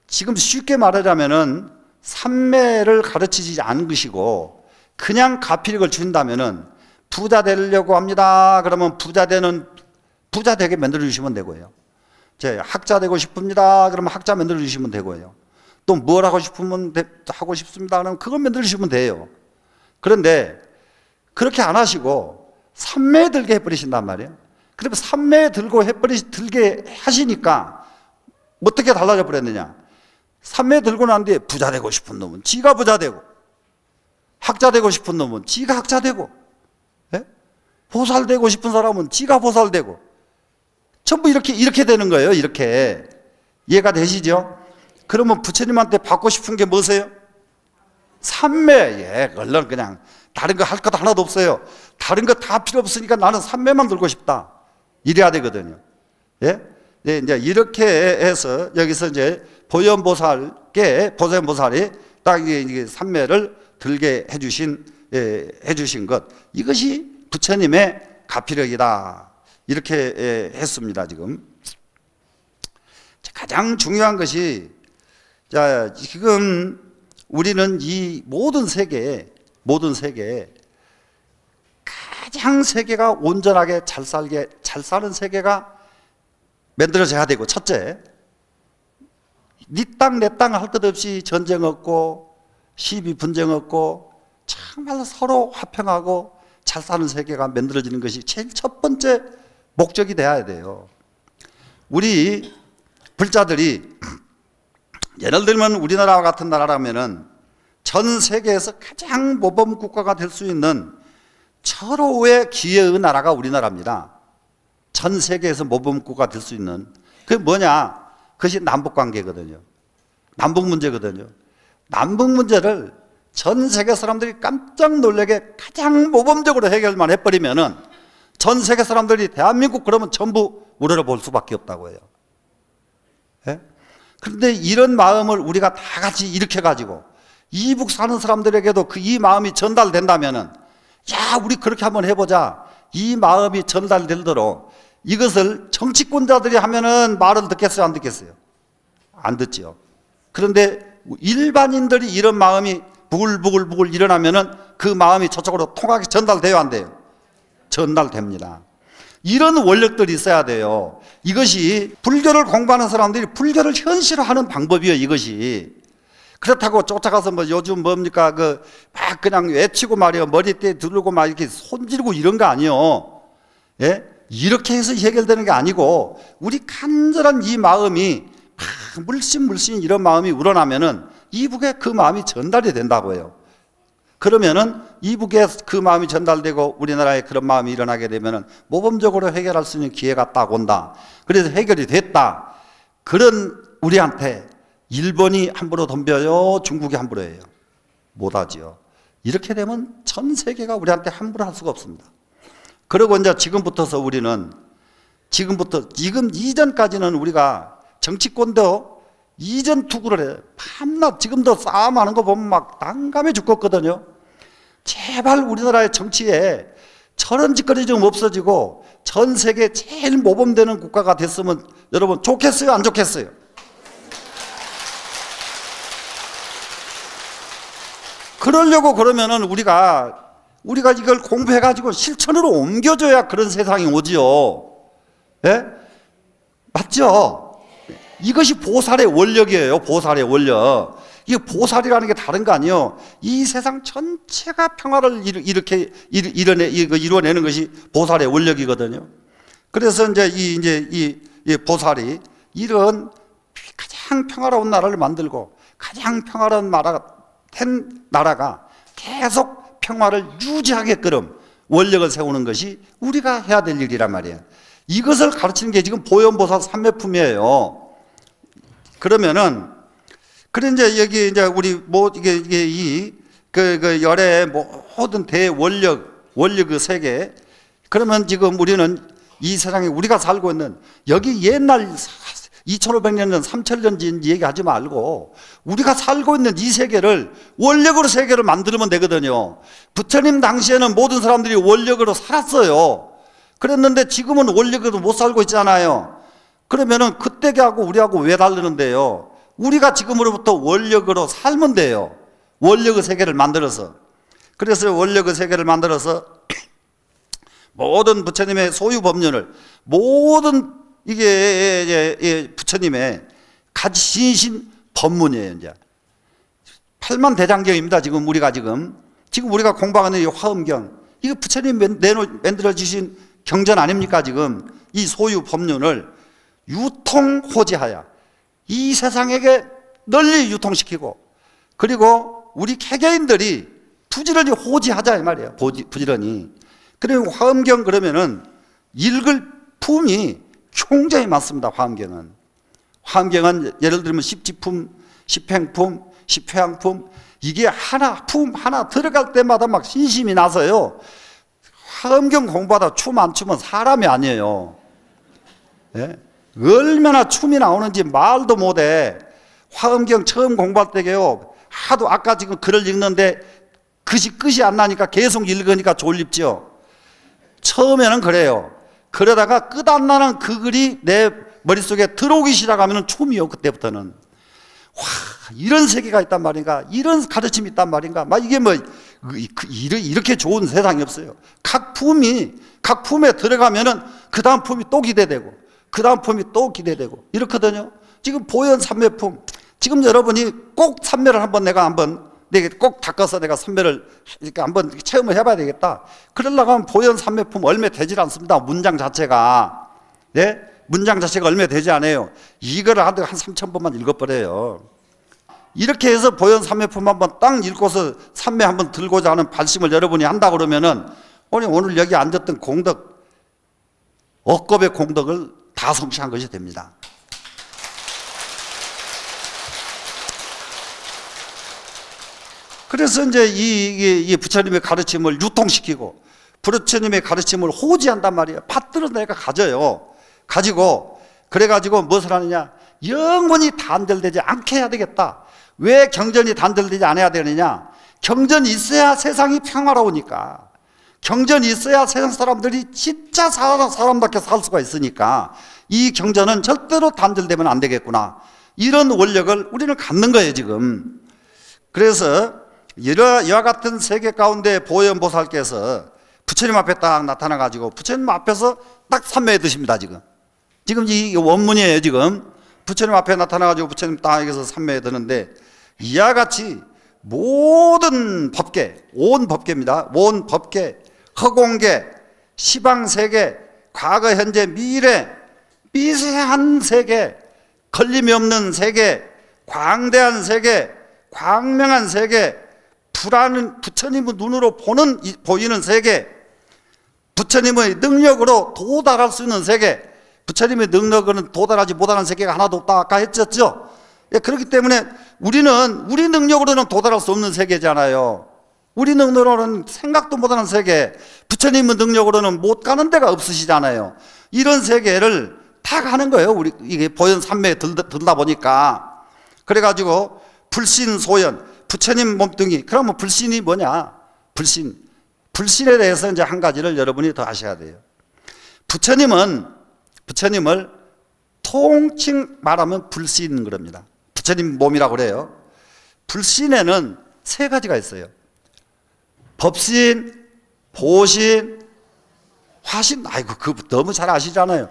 지금 쉽게 말하자면은 삼매를 가르치지 않은 것이고 그냥 가피력을 준다면은 부자 되려고 합니다. 그러면 부자 되게 만들어 주시면 되고요. 학자 되고 싶습니다. 그러면 학자 만들어 주시면 되고요. 또 뭘 하고 싶으면 하고 싶습니다. 그러면 그걸 만들어 주시면 돼요. 그런데 그렇게 안 하시고 삼매에 들게 해버리신단 말이에요. 그러면 삼매에 들게 하시니까 어떻게 달라져 버렸느냐? 삼매 들고 난 뒤에 부자 되고 싶은 놈은 지가 부자 되고, 학자 되고 싶은 놈은 지가 학자 되고, 예? 보살 되고 싶은 사람은 지가 보살 되고, 전부 이렇게 되는 거예요. 이렇게. 이해가 되시죠? 그러면 부처님한테 받고 싶은 게 뭐세요? 삼매. 예, 얼른 그냥 다른 거 할 것 하나도 없어요. 다른 거 다 필요 없으니까 나는 삼매만 들고 싶다. 이래야 되거든요. 예? 예, 이제 이렇게 해서 여기서 이제 보현보살께 보현보살이 딱 이게 삼매를 들게 해주신 것, 이것이 부처님의 가피력이다. 이렇게 했습니다. 지금 가장 중요한 것이, 자, 지금 우리는 이 모든 세계에 가장 세계가 온전하게 잘 사는 세계가 만들어져야 되고, 첫째, 네 땅 내 땅 할 것 없이 전쟁 없고 시비 분쟁 없고 정말로 서로 화평하고 잘 사는 세계가 만들어지는 것이 제일 첫 번째 목적이 돼야 돼요. 우리 불자들이 예를 들면 우리나라와 같은 나라라면은 전 세계에서 가장 모범 국가가 될 수 있는 철호의 기회의 나라가 우리나라입니다. 전 세계에서 모범 국가가 될 수 있는. 그게 뭐냐? 그것이 남북 관계거든요. 남북 문제거든요. 남북 문제를 전 세계 사람들이 깜짝 놀라게 가장 모범적으로 해결만 해버리면은 전 세계 사람들이 대한민국 그러면 전부 우러러 볼 수밖에 없다고 해요. 예? 그런데 이런 마음을 우리가 다 같이 일으켜가지고 이북 사는 사람들에게도 이 마음이 전달된다면은, 야, 우리 그렇게 한번 해보자. 이 마음이 전달되도록, 이것을 정치권자들이 하면은 말을 듣겠어요, 안 듣겠어요? 안 듣죠. 그런데 일반인들이 이런 마음이 부글부글 일어나면은 그 마음이 저쪽으로 통하게 전달돼요, 안 돼요? 전달됩니다. 이런 원력들이 있어야 돼요. 이것이 불교를 공부하는 사람들이 불교를 현실화하는 방법이에요, 이것이. 그렇다고 쫓아가서 뭐 요즘 뭡니까, 막 그냥 외치고 말이요, 머리띠에 두르고 막 이렇게 손질고 이런 거 아니요. 예? 이렇게 해서 해결되는 게 아니고, 우리 간절한 이 마음이 막 물씬 이런 마음이 우러나면은 이북에 그 마음이 전달이 된다고 해요. 그러면은 이북에 그 마음이 전달되고 우리나라에 그런 마음이 일어나게 되면은 모범적으로 해결할 수 있는 기회가 딱 온다. 그래서 해결이 됐다. 그런 우리한테 일본이 함부로 덤벼요? 중국이 함부로 해요? 못하지요. 이렇게 되면 전 세계가 우리한테 함부로 할 수가 없습니다. 그리고 이제 지금부터서 우리는 지금 이전까지는 우리가 정치권도 이전 투구를 해요. 밤낮 지금도 싸움하는 거 보면 막 난감해 죽겠거든요. 제발 우리나라의 정치에 저런 짓거리 좀 없어지고 전 세계 제일 모범되는 국가가 됐으면 여러분 좋겠어요, 안 좋겠어요? 그러려고 그러면은 우리가 이걸 공부해가지고 실천으로 옮겨줘야 그런 세상이 오지요. 예? 맞죠? 이것이 보살의 원력이에요. 보살의 원력. 이게 보살이라는 게 다른 거 아니에요. 이 세상 전체가 평화를 이루어내는 것이 보살의 원력이거든요. 그래서 이 보살이 이런 가장 평화로운 나라를 만들고 가장 평화로운 나라가 계속 평화를 유지하게끔 원력을 세우는 것이 우리가 해야 될 일이란 말이에요. 이것을 가르치는 게 지금 보현보살 삼매품이에요. 그러면은, 이제 여기 이제 우리 이게 열의 모든 원력 세계. 그러면 지금 우리는 이 세상에 우리가 살고 있는 여기 옛날 2500년 전, 3000년 전 얘기하지 말고 우리가 살고 있는 이 세계를 원력으로 세계를 만들면 되거든요. 부처님 당시에는 모든 사람들이 원력으로 살았어요. 그랬는데 지금은 원력으로 못 살고 있잖아요. 그러면은 그때하고 우리하고 왜 다르는데요? 우리가 지금으로부터 원력으로 살면 돼요. 원력의 세계를 만들어서. 그래서 원력의 세계를 만들어서 모든 부처님의 소유 법륜을 모든 이게 부처님의 가지신 법문이에요. 이제 8만 대장경입니다. 지금 우리가 공부하는 이 화엄경, 이거 부처님 만들어 주신 경전 아닙니까? 지금 이 소유 법륜을 유통호지하여 이 세상에게 널리 유통시키고, 그리고 우리 개개인들이 부지런히 호지하자 이 말이에요. 부지런히. 그리고 화엄경 그러면은 읽을 품이 굉장히 많습니다. 화엄경은. 화엄경은 예를 들면 십지품, 십행품, 십회향품, 이게 품 하나 들어갈 때마다 막 신심이 나서요. 화엄경 공부하다 춤 안 추면 사람이 아니에요. 예? 얼마나 춤이 나오는지 말도 못해. 화엄경 처음 공부할 때게요, 하도 아까 지금 글을 읽는데 끝이 안 나니까 계속 읽으니까 졸립죠. 처음에는 그래요. 그러다가 끝 안 나는 그 글이 내 머릿속에 들어오기 시작하면 춤이요. 그때부터는. 와, 이런 세계가 있단 말인가, 이런 가르침이 있단 말인가, 막 이게 뭐 이렇게 좋은 세상이 없어요. 각 품에 들어가면은 그 다음 품이 또 기대되고, 그 다음 품이 또 기대되고 이렇거든요. 지금 보현 삼매품, 지금 여러분이 꼭 삼매를 내가 꼭 닦아서 내가 삼매를 이렇게 한번 체험을 해봐야 되겠다. 그러려고 하면 보현 삼매품 얼마 되질 않습니다. 문장 자체가. 네? 문장 자체가 얼마 되지 않아요. 이거를 한 3,000번만 읽어버려요. 이렇게 해서 보현 삼매품 한번 딱 읽고서 삼매 한번 들고자 하는 발심을 여러분이 한다 그러면은 오늘 여기 앉았던 공덕, 억겁의 공덕을 다 성취한 것이 됩니다. 그래서 이제 이 부처님의 가르침을 유통시키고 부처님의 가르침을 호지한단 말이에요. 받들어 내가 가지고 그래가지고 무엇을 하느냐, 영원히 단절되지 않게 해야 되겠다. 왜 경전이 단절되지 않아야 되느냐, 경전이 있어야 세상이 평화로우니까, 경전이 있어야 세상 사람들이 진짜 사람답게 살 수가 있으니까 이 경전은 절대로 단절되면 안 되겠구나, 이런 원력을 우리는 갖는 거예요 지금. 그래서 이와 같은 세계 가운데 보현보살께서 부처님 앞에 딱 나타나가지고 부처님 앞에서 딱 삼매에 드십니다. 지금 이 원문이에요. 지금 부처님 앞에 나타나가지고 부처님 딱 여기서 삼매에 드는데, 이와 같이 모든 법계, 온 법계입니다. 온 법계, 허공계, 시방세계, 과거, 현재, 미래, 미세한 세계, 걸림이 없는 세계, 광대한 세계, 광명한 세계, 부처님의 눈으로 보이는 세계, 부처님의 능력으로 도달할 수 있는 세계, 부처님의 능력으로는 도달하지 못하는 세계가 하나도 없다 아까 했었죠. 그렇기 때문에 우리는 우리 능력으로는 도달할 수 없는 세계잖아요. 우리 능력으로는 생각도 못하는 세계, 부처님의 능력으로는 못 가는 데가 없으시잖아요. 이런 세계를 다 가는 거예요. 우리 이게 보현 삼매에 들다 보니까. 그래가지고 불신소연, 부처님 몸뚱이. 그러면 불신이 뭐냐? 불신에 대해서 이제 한 가지를 여러분이 더 아셔야 돼요. 부처님을 통칭 말하면 불신 그럽니다. 부처님 몸이라고 그래요. 불신에는 세 가지가 있어요. 법신, 보신, 화신. 아이고, 그거 너무 잘 아시잖아요.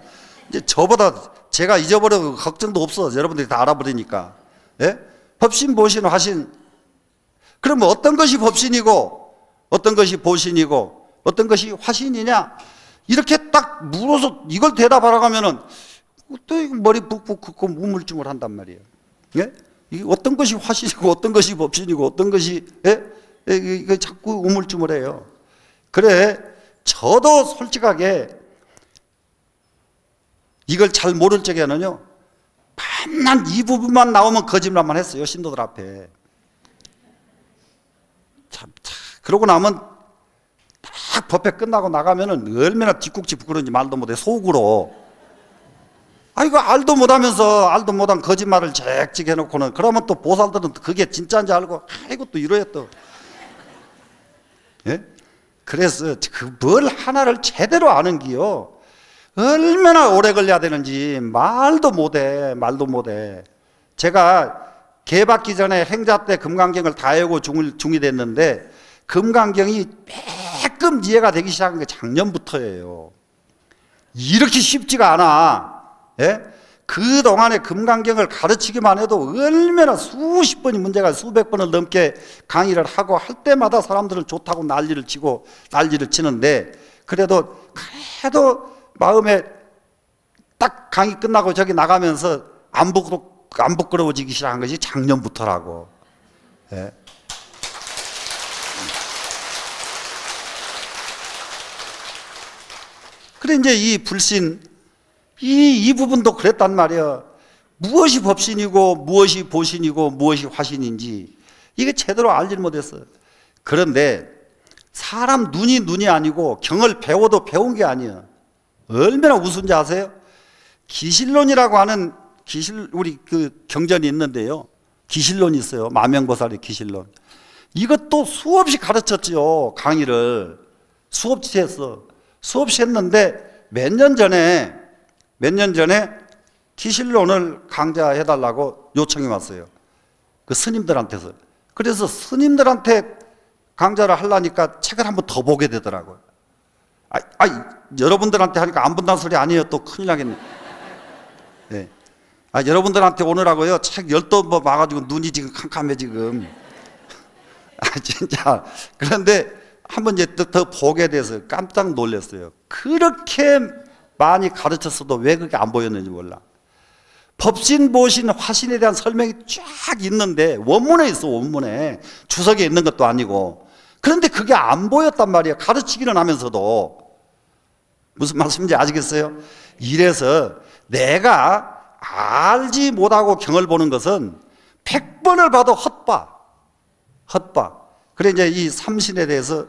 이제 저보다 제가 잊어버려도 걱정도 없어. 여러분들이 다 알아버리니까. 예? 법신, 보신, 화신. 그러면 어떤 것이 법신이고, 어떤 것이 보신이고, 어떤 것이 화신이냐? 이렇게 딱 물어서 이걸 대답하라고 하면은 또 머리 푹푹 긋고 우물쭈물 한단 말이에요. 예? 이게 어떤 것이 화신이고, 어떤 것이 법신이고, 어떤 것이, 예? 이거 자꾸 우물쭈물해요. 그래, 저도 솔직하게 이걸 잘 모를 적에는요, 만난 이 부분만 나오면 거짓말만 했어요, 신도들 앞에. 그러고 나면 딱 법회 끝나고 나가면은 얼마나 뒷국지 부끄러운지 말도 못해, 속으로. 이거 알도 못하면서 알도 못한 거짓말을 잭찍 해놓고는, 그러면 또 보살들은 그게 진짜인지 알고, 아이고 또 이러요 또. 예? 그래서 뭘 하나를 제대로 아는 기요, 얼마나 오래 걸려야 되는지 말도 못해. 제가 개받기 전에 행자 때 금강경을 다 외우고 중이 됐는데, 금강경이 매끔 이해가 되기 시작한 게 작년부터예요. 이렇게 쉽지가 않아. 예? 그동안에 금강경을 가르치기만 해도 얼마나 수십 번이 문제가, 수백 번을 넘게 강의를 하고 할 때마다 사람들은 좋다고 난리를 치는데, 그래도 마음에 딱 강의 끝나고 저기 나가면서 안 보고 안 부끄러워지기 시작한 것이 작년부터라고. 예. 그래 이제 이 불신 이 부분도 그랬단 말이야. 무엇이 법신이고 무엇이 보신이고 무엇이 화신인지 이게 제대로 알지 못했어요. 그런데 사람 눈이 아니고 경을 배워도 배운 게 아니에요. 얼마나 우스운지 아세요? 기실론이라고 하는 우리 그 경전이 있는데요. 기실론이 있어요. 마명보살의 기실론. 이것도 수없이 가르쳤죠. 강의를 수없이 했어. 수없이 했는데 몇 년 전에 기실론을 강좌해달라고 요청이 왔어요. 그 스님들한테서. 그래서 스님들한테 강좌를 하려니까 책을 한번 더 보게 되더라고요. 여러분들한테 하니까 안 본다는 소리 아니에요. 또 큰일 나겠네. 네. 여러분들한테 오느라고요. 책 10도 봐가지고 눈이 지금 캄캄해 지금. 진짜. 그런데 한번 이제 더 보게 돼서 깜짝 놀랐어요. 그렇게 많이 가르쳤어도 왜 그게 안 보였는지 몰라. 법신, 보신, 화신에 대한 설명이 쫙 있는데 원문에 있어. 원문에. 주석에 있는 것도 아니고. 그런데 그게 안 보였단 말이에요. 가르치기는 하면서도. 무슨 말씀인지 아시겠어요? 이래서 내가 알지 못하고 경을 보는 것은 100번을 봐도 헛봐. 그래 이제 이 삼신에 대해서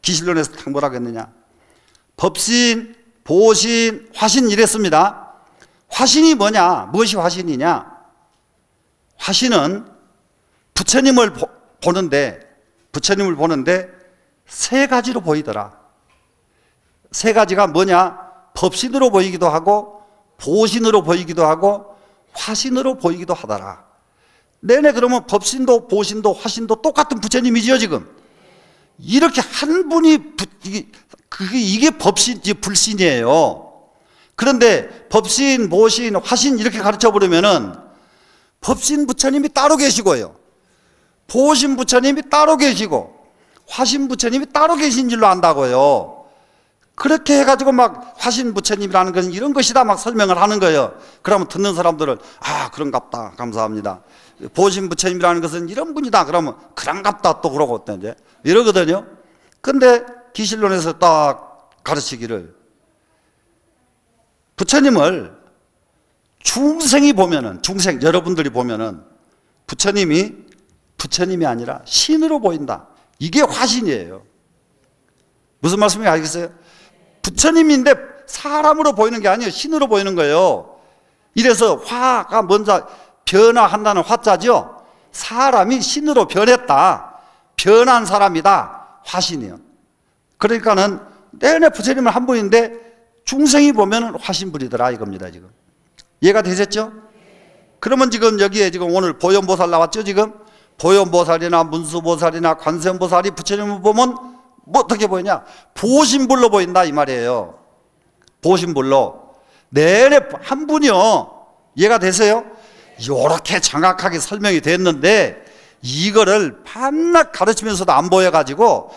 기실론에서 딱 뭐라고 했느냐. 법신, 보신, 화신 이랬습니다. 화신이 뭐냐? 무엇이 화신이냐? 화신은 부처님을 보는데 세 가지로 보이더라. 세 가지가 뭐냐? 법신으로 보이기도 하고 보신으로 보이기도 하고 화신으로 보이기도 하더라. 내내 그러면 법신도 보신도 화신도 똑같은 부처님이지요 지금. 이렇게 한 분이 이게 법신지 불신이에요. 그런데 법신, 보신, 화신 이렇게 가르쳐 버리면은 법신 부처님이 따로 계시고요. 보신 부처님이 따로 계시고 화신 부처님이 따로 계신 줄로 안다고요. 그렇게 해가지고 막 화신 부처님이라는 것은 이런 것이다 막 설명을 하는 거예요. 그러면 듣는 사람들은 그런갑다 감사합니다. 보신 부처님이라는 것은 이런 분이다 그러면 그런갑다 또 그러고 이제 이러거든요. 근데 기실론에서 딱 가르치기를 부처님을 중생이 보면은 여러분들이 보면은 부처님이 아니라 신으로 보인다. 이게 화신이에요. 무슨 말씀인지 알겠어요? 부처님인데 사람으로 보이는 게 아니에요. 신으로 보이는 거예요. 이래서 화가 먼저 변화한다는 화자죠. 사람이 신으로 변했다. 변한 사람이다. 화신이요. 그러니까는 내내 부처님은 한 분인데 중생이 보면 화신불이더라 이겁니다 지금. 이해가 되셨죠? 그러면 지금 여기에 지금 오늘 보현보살 나왔죠 지금? 보현보살이나 문수보살이나 관세음보살이 부처님을 보면 뭐 어떻게 보이냐? 보신불로 보인다 이 말이에요. 보신불로. 내내 한 분이요. 이해가 되세요? 이렇게 정확하게 설명이 됐는데 이거를 밤낮 가르치면서도 안 보여가지고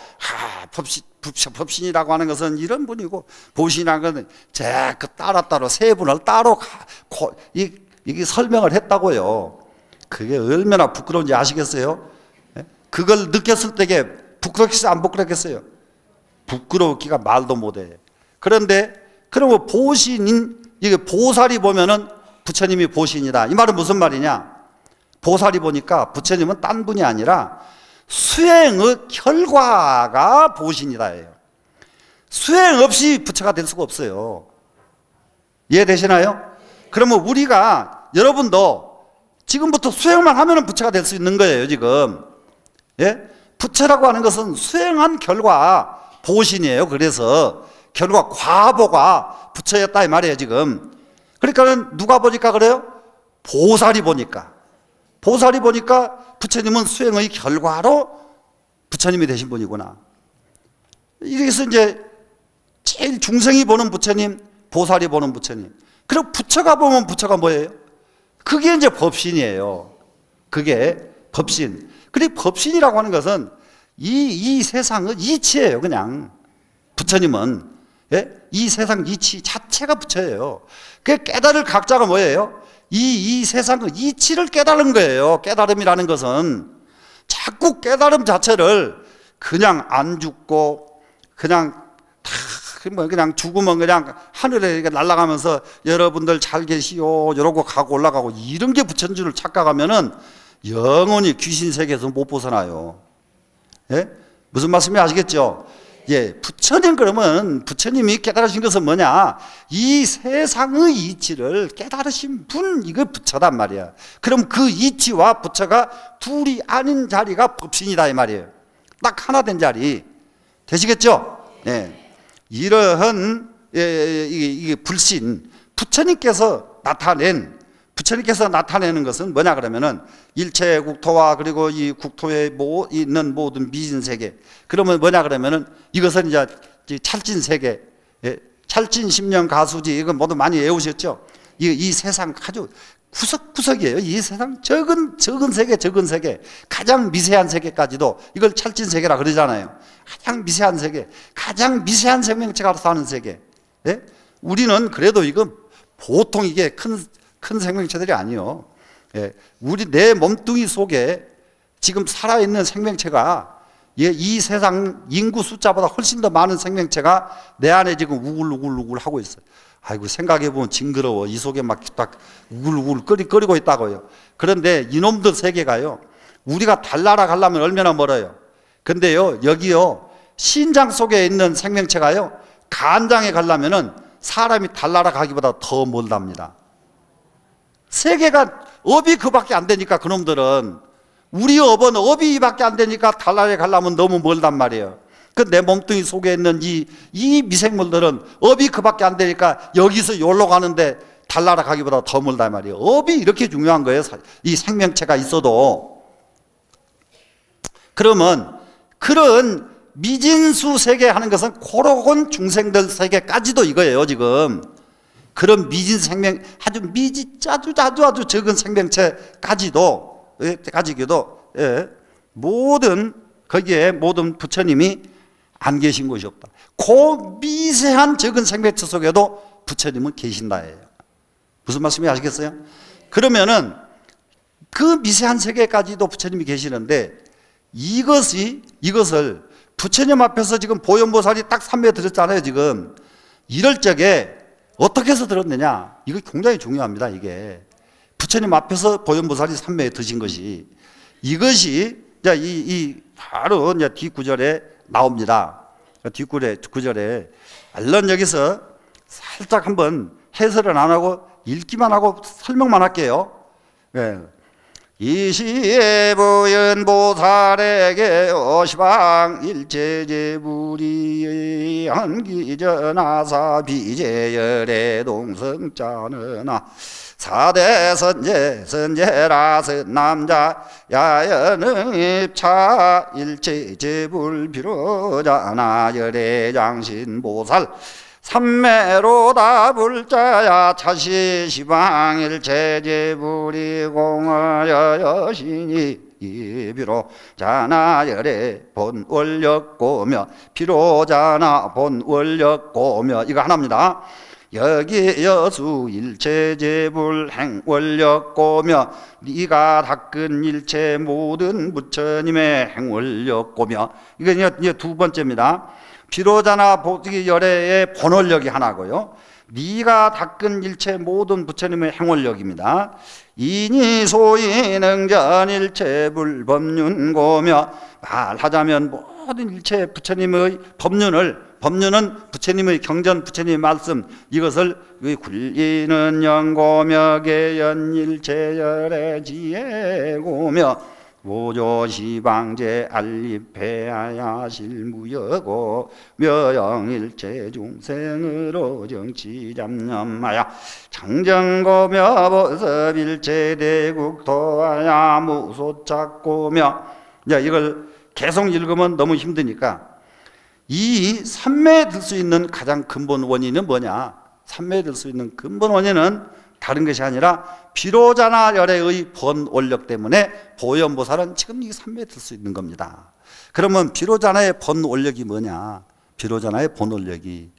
법신이라고 하는 것은 이런 분이고 보신이라는 것은 그 따로 세 분을 따로 이게 설명을 했다고요. 그게 얼마나 부끄러운지 아시겠어요? 그걸 느꼈을 때게 부끄럽겠어요? 안 부끄럽겠어요? 부끄러웠기가 말도 못해. 그런데 그러면 이게 보살이 보면은 부처님이 보신이다. 이 말은 무슨 말이냐? 보살이 보니까 부처님은 딴 분이 아니라 수행의 결과가 보신이다예요. 수행 없이 부처가 될 수가 없어요. 이해되시나요? 그러면 우리가 여러분도 지금부터 수행만 하면 부처가 될 수 있는 거예요 지금. 예? 부처라고 하는 것은 수행한 결과 보신이에요. 그래서 결과 과보가 부처였다 이 말이에요 지금. 그러니까 누가 보니까 그래요? 보살이 보니까 부처님은 수행의 결과로 부처님이 되신 분이구나. 이래서 이제 제일 중생이 보는 부처님, 보살이 보는 부처님. 그리고 부처가 보면 부처가 뭐예요? 그게 이제 법신이에요. 그게 법신. 그리고 법신이라고 하는 것은 이 세상의 이치예요, 그냥. 부처님은. 예? 이 세상 이치 자체가 부처예요. 그 깨달을 각자가 뭐예요? 이 세상의 이치를 깨달은 거예요. 깨달음이라는 것은 자꾸 깨달음 자체를 그냥 안 죽고 그냥 그냥 죽으면 그냥 하늘에 날아가면서 여러분들 잘 계시오 이러고 가고 올라가고 이런 게 부처인 줄 착각하면은 영원히 귀신 세계에서 못 벗어나요. 예? 무슨 말씀인지 아시겠죠? 예, 부처님 그러면 부처님이 깨달으신 것은 뭐냐? 이 세상의 이치를 깨달으신 분, 이거 부처단 말이야. 그럼 그 이치와 부처가 둘이 아닌 자리가 법신이다 이 말이에요. 딱 하나 된 자리 되시겠죠? 예. 이러한 이게 불신 부처님께서 나타내는 것은 뭐냐 그러면은 일체 국토와 그리고 이 국토에 있는 모든 미진 세계. 그러면 뭐냐 그러면은 이것은 이제 찰진 세계, 찰진 심령 가수지 이거 모두 많이 외우셨죠? 이 세상 아주 구석구석이에요. 이 세상 적은 세계, 가장 미세한 세계까지도 이걸 찰진 세계라 그러잖아요. 가장 미세한 세계, 가장 미세한 생명체가 사는 세계. 예? 우리는 그래도 이거 보통 이게 큰 생명체들이 아니요. 예. 내 몸뚱이 속에 지금 살아있는 생명체가 이 세상 인구 숫자보다 훨씬 더 많은 생명체가 내 안에 지금 우글우글 하고 있어요. 아이고 생각해보면 징그러워. 이 속에 막 딱 우글우글 끓이고 있다고요. 그런데 이놈들 세계가요, 우리가 달나라 가려면 얼마나 멀어요. 근데요 여기요 신장 속에 있는 생명체가요 간장에 가려면은 사람이 달나라 가기보다 더 멀답니다. 세계가 업이 그밖에 안 되니까 그놈들은, 우리 업은 업이 이밖에 안 되니까 달나라에 가려면 너무 멀단 말이에요. 그 내 몸뚱이 속에 있는 이 미생물들은 업이 그밖에 안 되니까 여기서 여기로 가는데 달나라 가기보다 더 멀단 말이에요. 업이 이렇게 중요한 거예요. 이 생명체가 있어도. 그러면 그런 미진수 세계 하는 것은 고로곤 중생들 세계까지도 이거예요 지금. 그런 미진 생명, 아주 적은 생명체까지도, 예, 거기에 모든 부처님이 안 계신 곳이 없다. 그 미세한 적은 생명체 속에도 부처님은 계신다예요. 무슨 말씀인지 아시겠어요? 그러면은 그 미세한 세계까지도 부처님이 계시는데 이것을 부처님 앞에서 지금 보현보살이 딱 삼매 드렸잖아요 지금. 이럴 적에 어떻게 해서 들었느냐? 이거 굉장히 중요합니다. 이게 부처님 앞에서 보현보살이 삼매에 드신 것이, 이것이 바로 이제 뒷구절에 나옵니다. 뒷구절에 물론 여기서 살짝 한번 해설은 안 하고 읽기만 하고 설명만 할게요. 네. 이시에 보현보살에게 오시방 일체제불이 한기전하사 비제열의 동성자느나 사대 선제라 선남자 야연입차 일체제불 비로자나 열애장신보살 삼매로다 불자야 차시시방 일체제불이 공하여 여신이 이비로 자나열의 본원력고며 비로자나 본원력고며, 이거 하나입니다. 여기 여수 일체제불 행원력고며 네가 닦은 일체 모든 부처님의 행원력고며, 이거 이제 두 번째입니다. 비로자나 열애의 본원력이 하나고요. 네가 닦은 일체 모든 부처님의 행원력입니다. 이니 소위 능전 일체 불법륜고며, 말하자면 모든 일체 부처님의 법륜은 부처님의 경전, 부처님의 말씀, 이것을 굴리는 영고며 개연 일체열의 지혜고며 모조시방제 알리페아야 실무여고 묘영일체 중생으로 정치잡념하야 장정고며 보섭일체 대국토하야 무소착고며. 이걸 계속 읽으면 너무 힘드니까 이 삼매에 들 수 있는 가장 근본 원인은 뭐냐? 삼매에 들 수 있는 근본 원인은 다른 것이 아니라 비로자나 열애의 번원력 때문에 보현보살은 지금 이 삼매에 들 수 있는 겁니다. 그러면 비로자나의 번원력이 뭐냐? 비로자나의 번원력이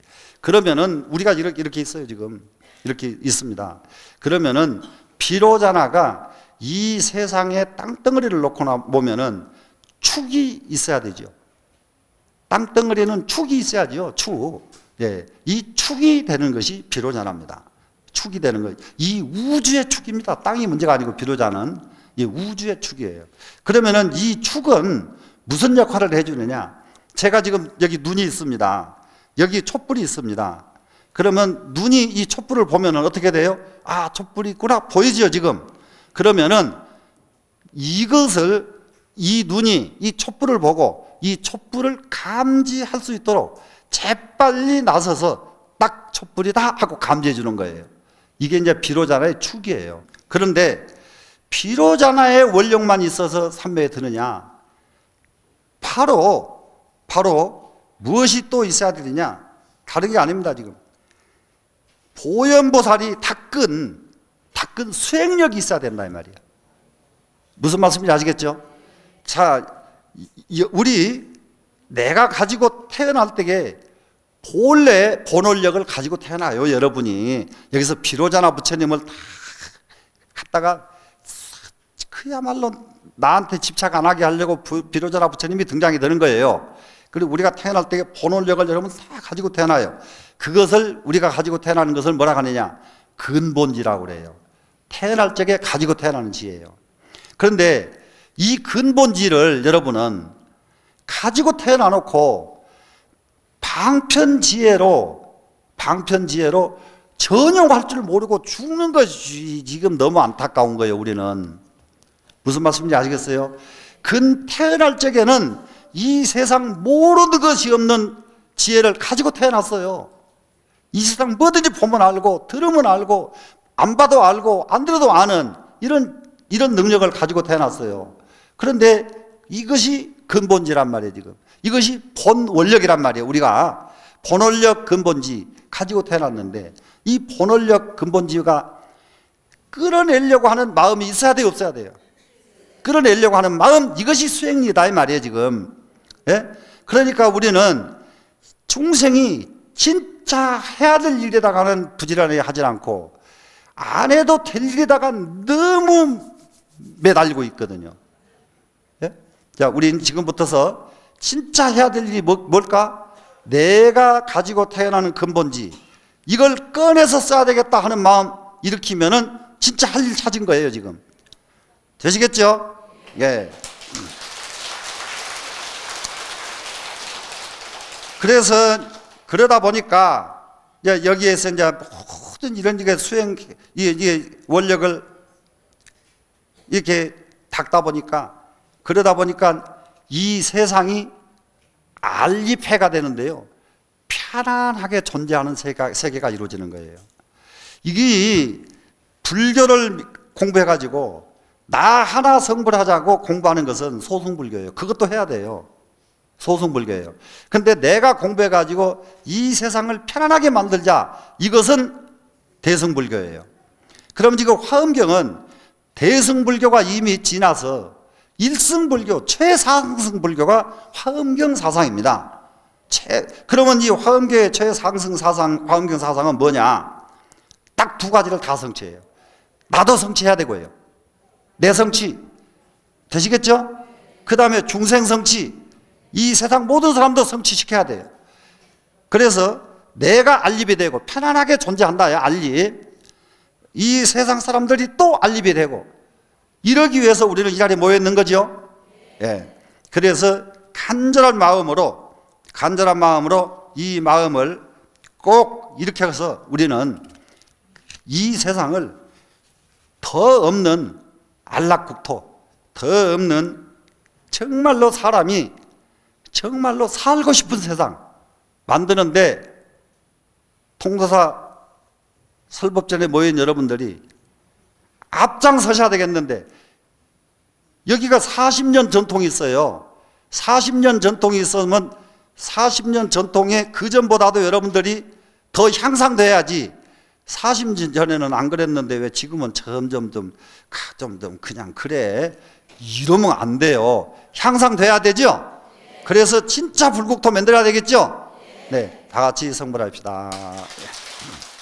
그러면은 우리가 이렇게 있어요. 지금 이렇게 있습니다. 그러면은 비로자나가 이 세상에 땅덩어리를 놓고 보면은 축이 있어야 되죠. 땅덩어리는 축이 있어야죠. 축. 예, 이 축이 되는 것이 비로자나입니다. 축이 되는 것. 이 우주의 축입니다. 땅이 문제가 아니고 비로자는 이 우주의 축이에요. 그러면은 이 축은 무슨 역할을 해주느냐? 제가 지금 여기 눈이 있습니다. 여기 촛불이 있습니다. 그러면 눈이 이 촛불을 보면은 어떻게 돼요? 아, 촛불이 있구나. 보이죠, 지금? 그러면은 이것을 이 눈이 이 촛불을 보고 이 촛불을 감지할 수 있도록 재빨리 나서서 딱 촛불이다 하고 감지해 주는 거예요. 이게 이제 비로자나의 축이에요. 그런데 비로자나의 원력만 있어서 삼매에 드느냐? 바로 무엇이 또 있어야 되느냐? 다른 게 아닙니다, 지금. 보현보살이 닦은 수행력이 있어야 된다, 이 말이야. 무슨 말씀인지 아시겠죠? 자, 내가 가지고 태어날 때에 본래 본원력을 가지고 태어나요, 여러분이. 여기서 비로자나 부처님을 다 갖다가 그야말로 나한테 집착 안 하게 하려고 비로자나 부처님이 등장이 되는 거예요. 그리고 우리가 태어날 때 본원력을 여러분 다 가지고 태어나요. 그것을 우리가 가지고 태어나는 것을 뭐라 하느냐? 근본지라고 그래요. 태어날 적에 가지고 태어나는 지예요. 그런데 이 근본지를 여러분은 가지고 태어나 놓고 방편지혜로 전용할 줄 모르고 죽는 것이 지금 너무 안타까운 거예요, 우리는. 무슨 말씀인지 아시겠어요? 태어날 적에는 이 세상 모르는 것이 없는 지혜를 가지고 태어났어요. 이 세상 뭐든지 보면 알고, 들으면 알고, 안 봐도 알고, 안 들어도 아는 이런 능력을 가지고 태어났어요. 그런데 이것이 근본지란 말이에요, 지금. 이것이 본원력이란 말이에요. 우리가 본원력 근본지 가지고 태어났는데 이 본원력 근본지가 끌어내려고 하는 마음이 있어야 돼요, 없어야 돼요? 끌어내려고 하는 마음, 이것이 수행이다 이 말이에요, 지금. 예? 그러니까 우리는 중생이 진짜 해야 될 일에다가는 부지런히 하지 않고 안 해도 될 일에다가 너무 매달리고 있거든요. 예? 자, 우리는 지금부터서 진짜 해야 될 일이 뭘까? 내가 가지고 태어나는 근본지, 이걸 꺼내서 써야 되겠다 하는 마음 일으키면은 진짜 할 일 찾은 거예요, 지금. 되시겠죠? 예. 그래서 그러다 보니까 여기에서 이제 모든 이런 수행, 이 원력을 이렇게 닦다 보니까, 그러다 보니까 이 세상이 알리패가 되는데요, 편안하게 존재하는 세계가 이루어지는 거예요. 이게 불교를 공부해가지고 나 하나 성불하자고 공부하는 것은 소승불교예요. 그것도 해야 돼요. 소승불교예요. 근데 내가 공부해가지고 이 세상을 편안하게 만들자, 이것은 대승불교예요. 그럼 지금 화엄경은 대승불교가 이미 지나서 일승불교, 최상승불교가 화엄경 사상입니다. 그러면 이 화엄경의 최상승 사상, 화엄경 사상은 뭐냐? 딱 두 가지를 다 성취해요. 나도 성취해야 되고요, 내 성취. 되시겠죠? 그 다음에 중생 성취, 이 세상 모든 사람도 성취시켜야 돼요. 그래서 내가 안립이 되고 편안하게 존재한다, 안립. 이 세상 사람들이 또 안립이 되고, 이러기 위해서 우리는 이 자리에 모여 있는 거죠. 예. 그래서 간절한 마음으로 이 마음을 꼭 이렇게 해서 우리는 이 세상을 더 없는 안락국토, 더 없는 정말로 사람이 정말로 살고 싶은 세상 만드는데, 통도사 설법전에 모인 여러분들이 앞장서셔야 되겠는데, 여기가 40년 전통이 있어요. 40년 전통이 있으면 40년 전통에 그전보다도 여러분들이 더 향상돼야지. 40년 전에는 안 그랬는데 왜 지금은 점점 좀 그냥 그래, 이러면 안 돼요. 향상돼야 되죠. 그래서 진짜 불국토 만들어야 되겠죠. 네. 다 같이 성불합시다. 예.